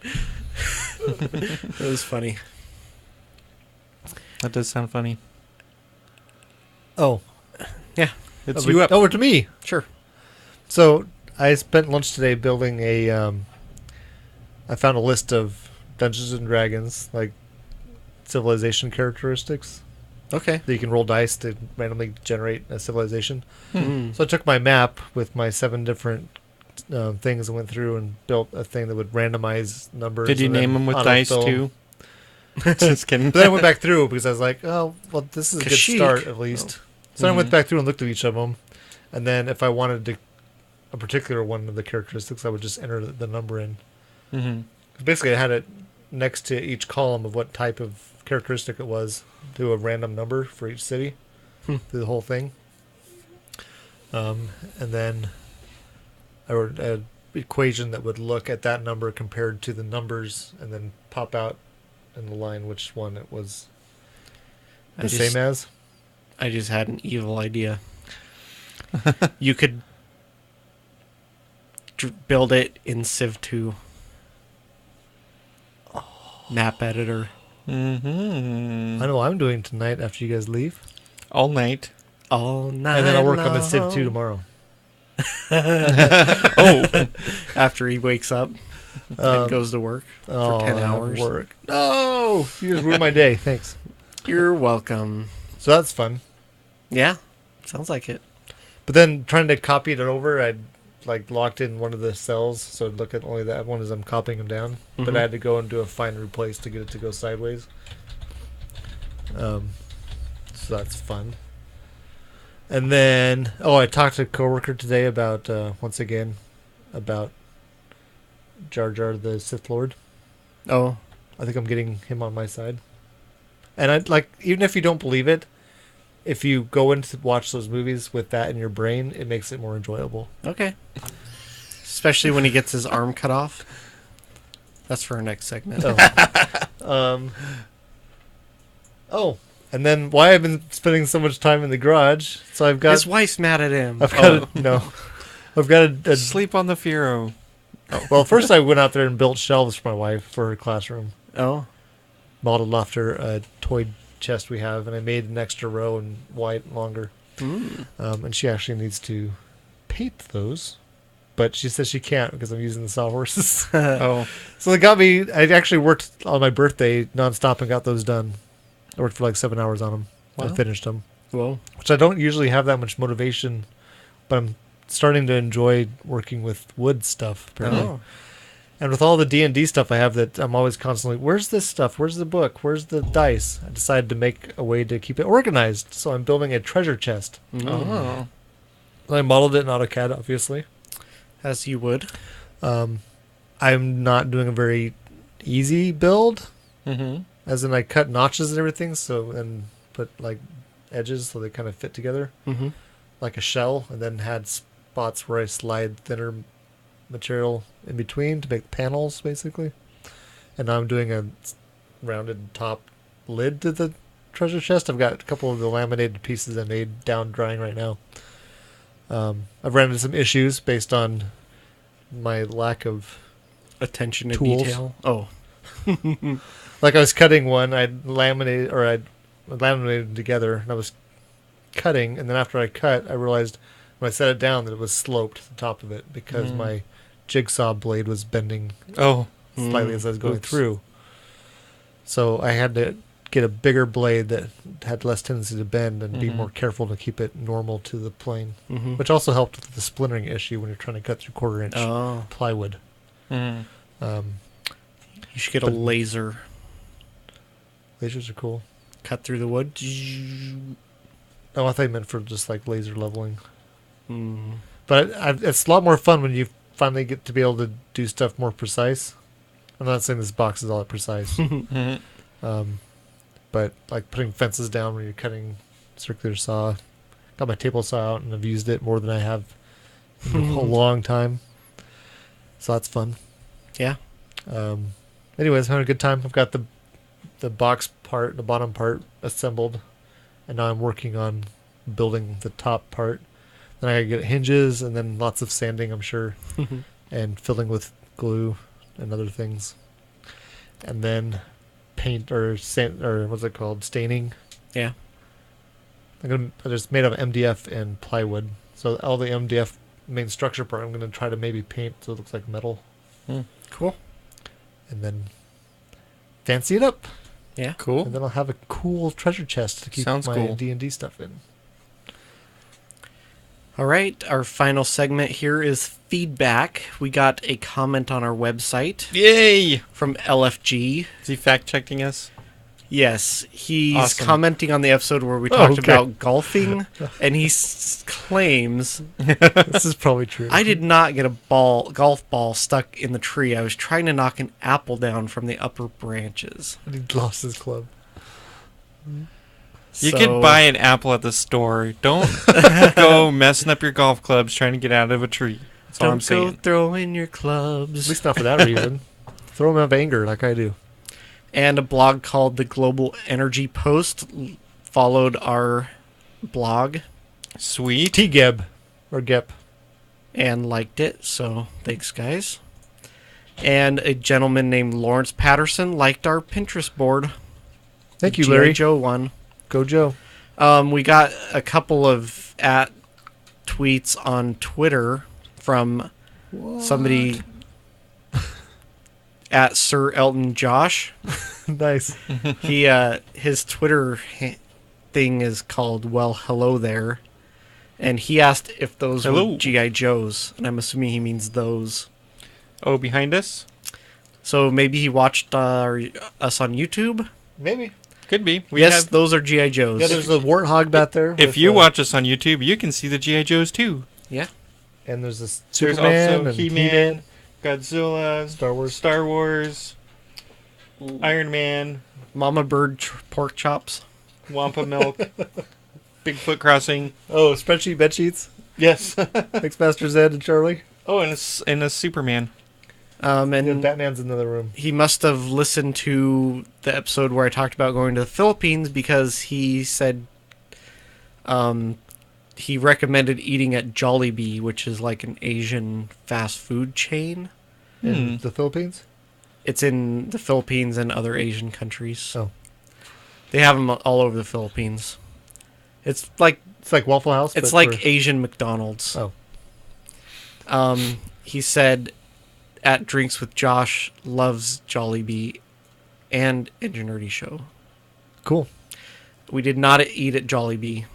It was funny. That does sound funny. Oh, Yeah, It's over, you up. over to me. sure. So I spent lunch today building a. I found a list of Dungeons and Dragons like civilization characteristics Okay. that you can roll dice to randomly generate a civilization. Mm. So I took my map with my 7 different things and went through and built a thing that would randomize numbers. Did you and then name them with dice autofill. too? Just kidding. But then I went back through because I was like, oh, well, this is a good Kashyyyk. start at least. So I went back through and looked at each of them, and then if I wanted to a particular one of the characteristics, I would just enter the number in. Mm-hmm. Basically, I had it next to each column of what type of characteristic it was, do a random number for each city through the whole thing. And then I wrote an equation that would look at that number compared to the numbers and then pop out in the line which one it was the same as. I just had an evil idea. You could build it in Civ 2. Map editor. Mm-hmm. I know what I'm doing tonight after you guys leave. All night. All night And then I'll work on the Civ long. 2 tomorrow. Oh, After he wakes up and goes to work for 10 hours. Work. No! You just ruined my day. Thanks. You're welcome. So that's fun. Yeah, sounds like it. But then trying to copy it over, I'd like locked in one of the cells, so I'd look at only that one as I'm copying them down. But I had to go and do a find and replace to get it to go sideways. So that's fun. And then, I talked to a coworker today about once again about Jar Jar the Sith Lord. Oh, I think I'm getting him on my side. And I like, even if you don't believe it, if you go in to watch those movies with that in your brain, it makes it more enjoyable. okay. Especially when he gets his arm cut off. That's for our next segment. And then why I've been spending so much time in the garage? So I've got His wife's mad at him. I've got I've got a sleep on the Firo. well. First, I went out there and built shelves for my wife for her classroom, Oh, modeled after a toy chest we have, and I made an extra row and wide and longer. And she actually needs to paint those, but she says she can't because I'm using the sawhorses. Oh, So it got me. I actually worked on my birthday nonstop and got those done. I worked for like 7 hours on them. Wow. I finished them, well, which I don't usually have that much motivation, but I'm starting to enjoy working with wood stuff. Apparently. oh. And with all the D&D stuff I have, that I'm always constantly, where's this stuff? Where's the book? Where's the dice? I decided to make a way to keep it organized. So I'm building a treasure chest. oh. I modeled it in AutoCAD, obviously. As you would. I'm not doing a very easy build, Mm-hmm. as in I cut notches and everything, and put like edges so they kind of fit together, like a shell, and then had spots where I slide thinner material in between to make panels, basically. And now I'm doing a rounded top lid to the treasure chest. I've got a couple of the laminated pieces I made down drying right now. I've ran into some issues based on my lack of Attention to Tools. detail. Oh. like I was cutting one, I'd laminated them together, and I was cutting, and then after I cut, I realized when I set it down that it was sloped the top of it because my jigsaw blade was bending Oh, slightly as I was going Oops. through. So I had to get a bigger blade that had less tendency to bend and be more careful to keep it normal to the plane, which also helped with the splintering issue when you're trying to cut through 1/4 inch Oh. plywood. mm. You should get a laser. Lasers are cool. Cut through the wood. Oh, I thought you meant for just like laser leveling. Mm. But it's a lot more fun when you finally get to be able to do stuff more precise. I'm not saying this box is all that precise. But like putting fences down when you're cutting circular saw. Got my table saw out and I've used it more than I have in a long time. So that's fun. Yeah. Anyways, having a good time. I've got the box part, the bottom part assembled, and now I'm working on building the top part. Then I gotta get hinges, and then lots of sanding, I'm sure, and filling with glue and other things, and then paint or sand or what's it called, staining. Yeah. I just made of MDF and plywood, so all the MDF main structure part I'm gonna try to maybe paint so it looks like metal, Cool. and then fancy it up. Yeah. Cool. And then I'll have a cool treasure chest to keep Sounds my cool. D&D stuff in. All right. Our final segment here is feedback. We got a comment on our website Yay! from LFG. Is he fact checking us? Yes, he's Awesome. commenting on the episode where we Oh, talked okay. about golfing, and he claims, This is probably true. I did not get a golf ball stuck in the tree. I was trying to knock an apple down from the upper branches. He lost his club. You could buy an apple at the store. Don't go messing up your golf clubs trying to get out of a tree. That's all I'm Don't go saying. throwing your At clubs. least not for that reason. Throw him out of anger like I do. And a blog called The Global Energy Post followed our blog Sweet. T-Geb. Or Gep. and liked it, so thanks, guys. And a gentleman named Lawrence Patterson liked our Pinterest board. Thank you, G.I. Larry. Joe one. Go Joe. We got a couple of tweets on Twitter from somebody at Sir Elton Josh. Nice. He his Twitter thing is called "Well, hello there," and he asked if those Hello. were GI Joes, and I'm assuming he means those. Oh, behind us? So maybe he watched us on YouTube. Maybe. Could be. Yes, those are GI Joes. Yeah, there's a warthog back there. If with, you watch us on YouTube, you can see the G.I. Joes too. Yeah. And there's this There's Superman also and He-Man, Godzilla, Star Wars. Iron Man, Mama Bird pork chops. Wampa Milk, Bigfoot Crossing. Oh, spreadsheet bed sheets. Yes. Mixmaster Zed and Charlie. Oh, and a Superman. And And Batman's in another room. he must have listened to the episode where I talked about going to the Philippines because he said he recommended eating at Jollibee, which is like an Asian fast food chain. In the Philippines? It's in the Philippines and other Asian countries. Oh. They have them all over the Philippines. It's like It's like Waffle House. it's but like for- Asian McDonald's. Oh. He said at Drinks with Josh loves Jollibee and Enginerdy Show. Cool. We did not eat at Jollibee.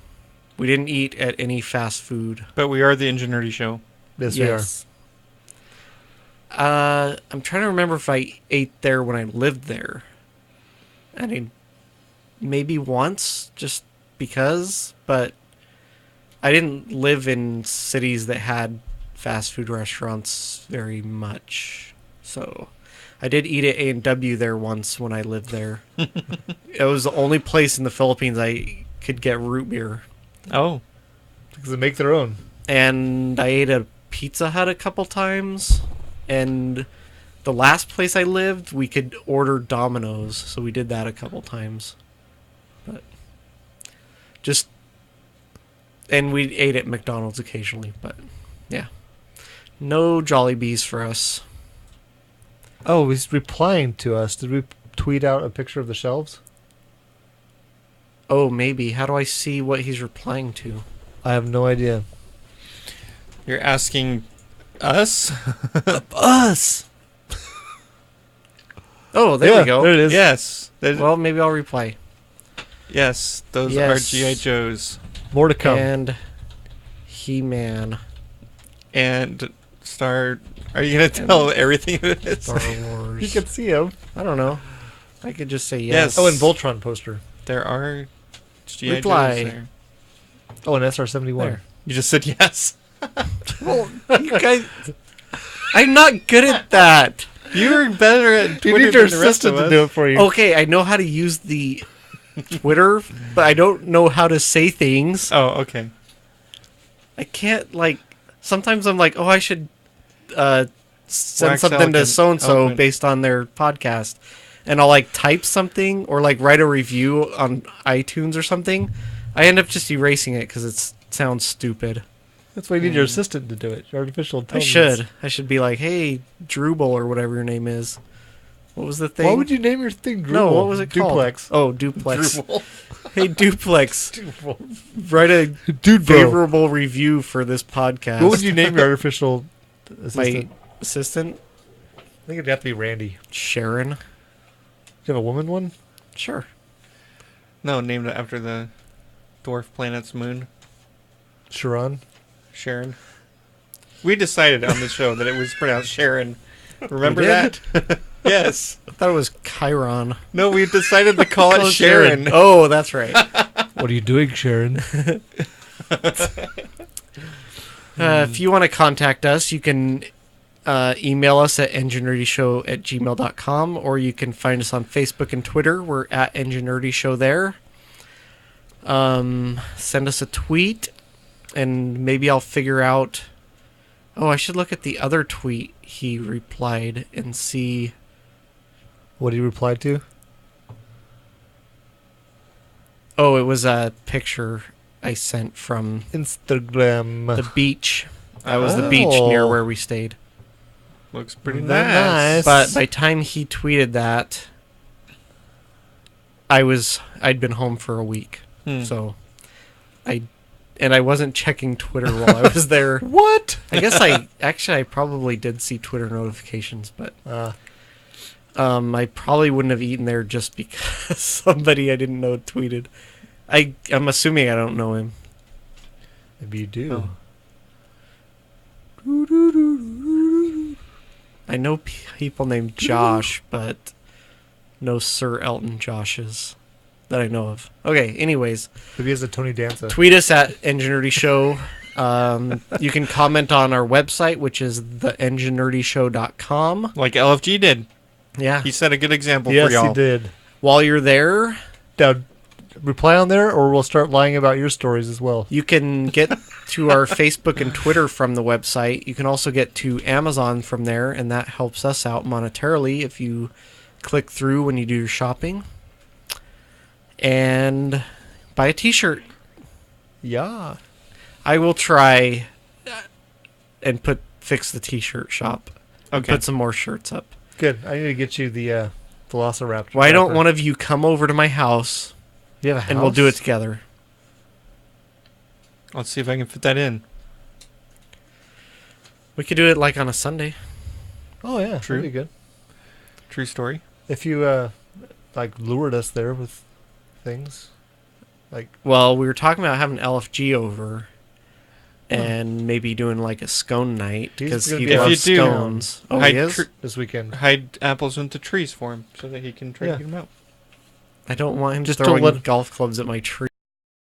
We didn't eat at any fast food. But we are the Enginerdy Show. Yes, I'm trying to remember if I ate there when I lived there. I mean, maybe once, just because, but I didn't live in cities that had fast food restaurants very much. So I did eat at A&W there once when I lived there. It was the only place in the Philippines I could get root beer. Oh. Because they make their own. And I ate a Pizza Hut a couple times. And the last place I lived, we could order Domino's, so we did that a couple times. But just, and we ate at McDonald's occasionally, but yeah. No Jollibees for us. Oh, he's replying to us. Did we tweet out a picture of the shelves? Oh, maybe. How do I see what he's replying to? I have no idea. You're asking us? Us! Oh, there Yeah, we go. there it is. Yes. Well, maybe I'll reply. Yes, those Yes. are G.I. Joes. More to come. And He-Man. And Star... Are you going to tell everything it is? Star Wars. You can see him. I don't know. I could just say Yes. yes. Oh, and Voltron poster. There are G.I. Reply. Joes there. Oh, an SR-71. There. You just said yes. Well, you guys, I'm not good at that. You're better at You Twitter need your than the rest of assistant to us. do it for you. Okay, I know how to use the Twitter, but I don't know how to say things. Oh, okay. I can't, like, sometimes I'm like, oh, I should send Wax something to eloquent, so and so eloquent. based on their podcast, and I'll like type something or like write a review on iTunes or something, I end up just erasing it because it sounds stupid. That's why you need your assistant to do it. Your artificial I intelligence. should be like, hey, Drupal or whatever your name is. What was the thing? Why would you name your thing Drupal? No, what was it called? Duplex. Oh, Duplex. Drupal. Hey, Duplex. Drupal. Write a Dude, bro. favorable review for this podcast. What would you name your artificial My assistant? assistant, I think it'd have to be Randy. Sharon. Do you have a woman one? Sure. No, named after the dwarf planet's moon, Sharon? Sharon. We decided on the show that it was pronounced Sharon. Remember We did? that? Yes. I thought it was Chiron. No, we decided to call it Sharon. Oh, that's right. What are you doing, Sharon? If you want to contact us, you can email us at engineerdyshow@gmail.com, or you can find us on Facebook and Twitter. We're at Enginerdy Show there. Send us a tweet, and maybe I'll figure out... Oh, I should look at the other tweet he replied and see... What did you reply to? Oh, it was a picture I sent from Instagram. the beach. That was the beach near Oh. where we stayed. Looks pretty Very nice. nice. But by the time he tweeted that, I'd been home for a week. So I wasn't checking Twitter while I was there. What? I guess I probably did see Twitter notifications, but I probably wouldn't have eaten there just because somebody I didn't know tweeted. I'm assuming I don't know him. Maybe you do. Oh. I know people named Josh, but no Sir Elton Joshes that I know of. Okay, anyways, Maybe as a Tony Danza. tweet us at Engineerdy Show. You can comment on our website, which is theengineerdyshow.com. Like LFG did. Yeah. He set a good example Yes, for y'all. he did. While you're there, Now, reply on there, or we'll start lying about your stories as well. you can get to our Facebook and Twitter from the website. You can also get to Amazon from there, and that helps us out monetarily if you click through when you do your shopping. And buy a t-shirt. Yeah. I will try and fix the t-shirt shop. And Okay. put some more shirts up. Good. I need to get you the Velociraptor. Why don't wrapper. one of you come over to my house You have a house? and we'll do it together? Let's see if I can fit that in. We could do it like on a Sunday. Oh, yeah. True. That'd be good. True story. If you, lured us there with things. Well, we were talking about having LFG over and maybe doing like a scone night He's because gonna he be out loves of town. scones. Oh, Hide he is? this weekend. Hide apples into trees for him so that he can try Yeah. to get them out. I don't want him Just just don't throwing let- golf clubs at my tree.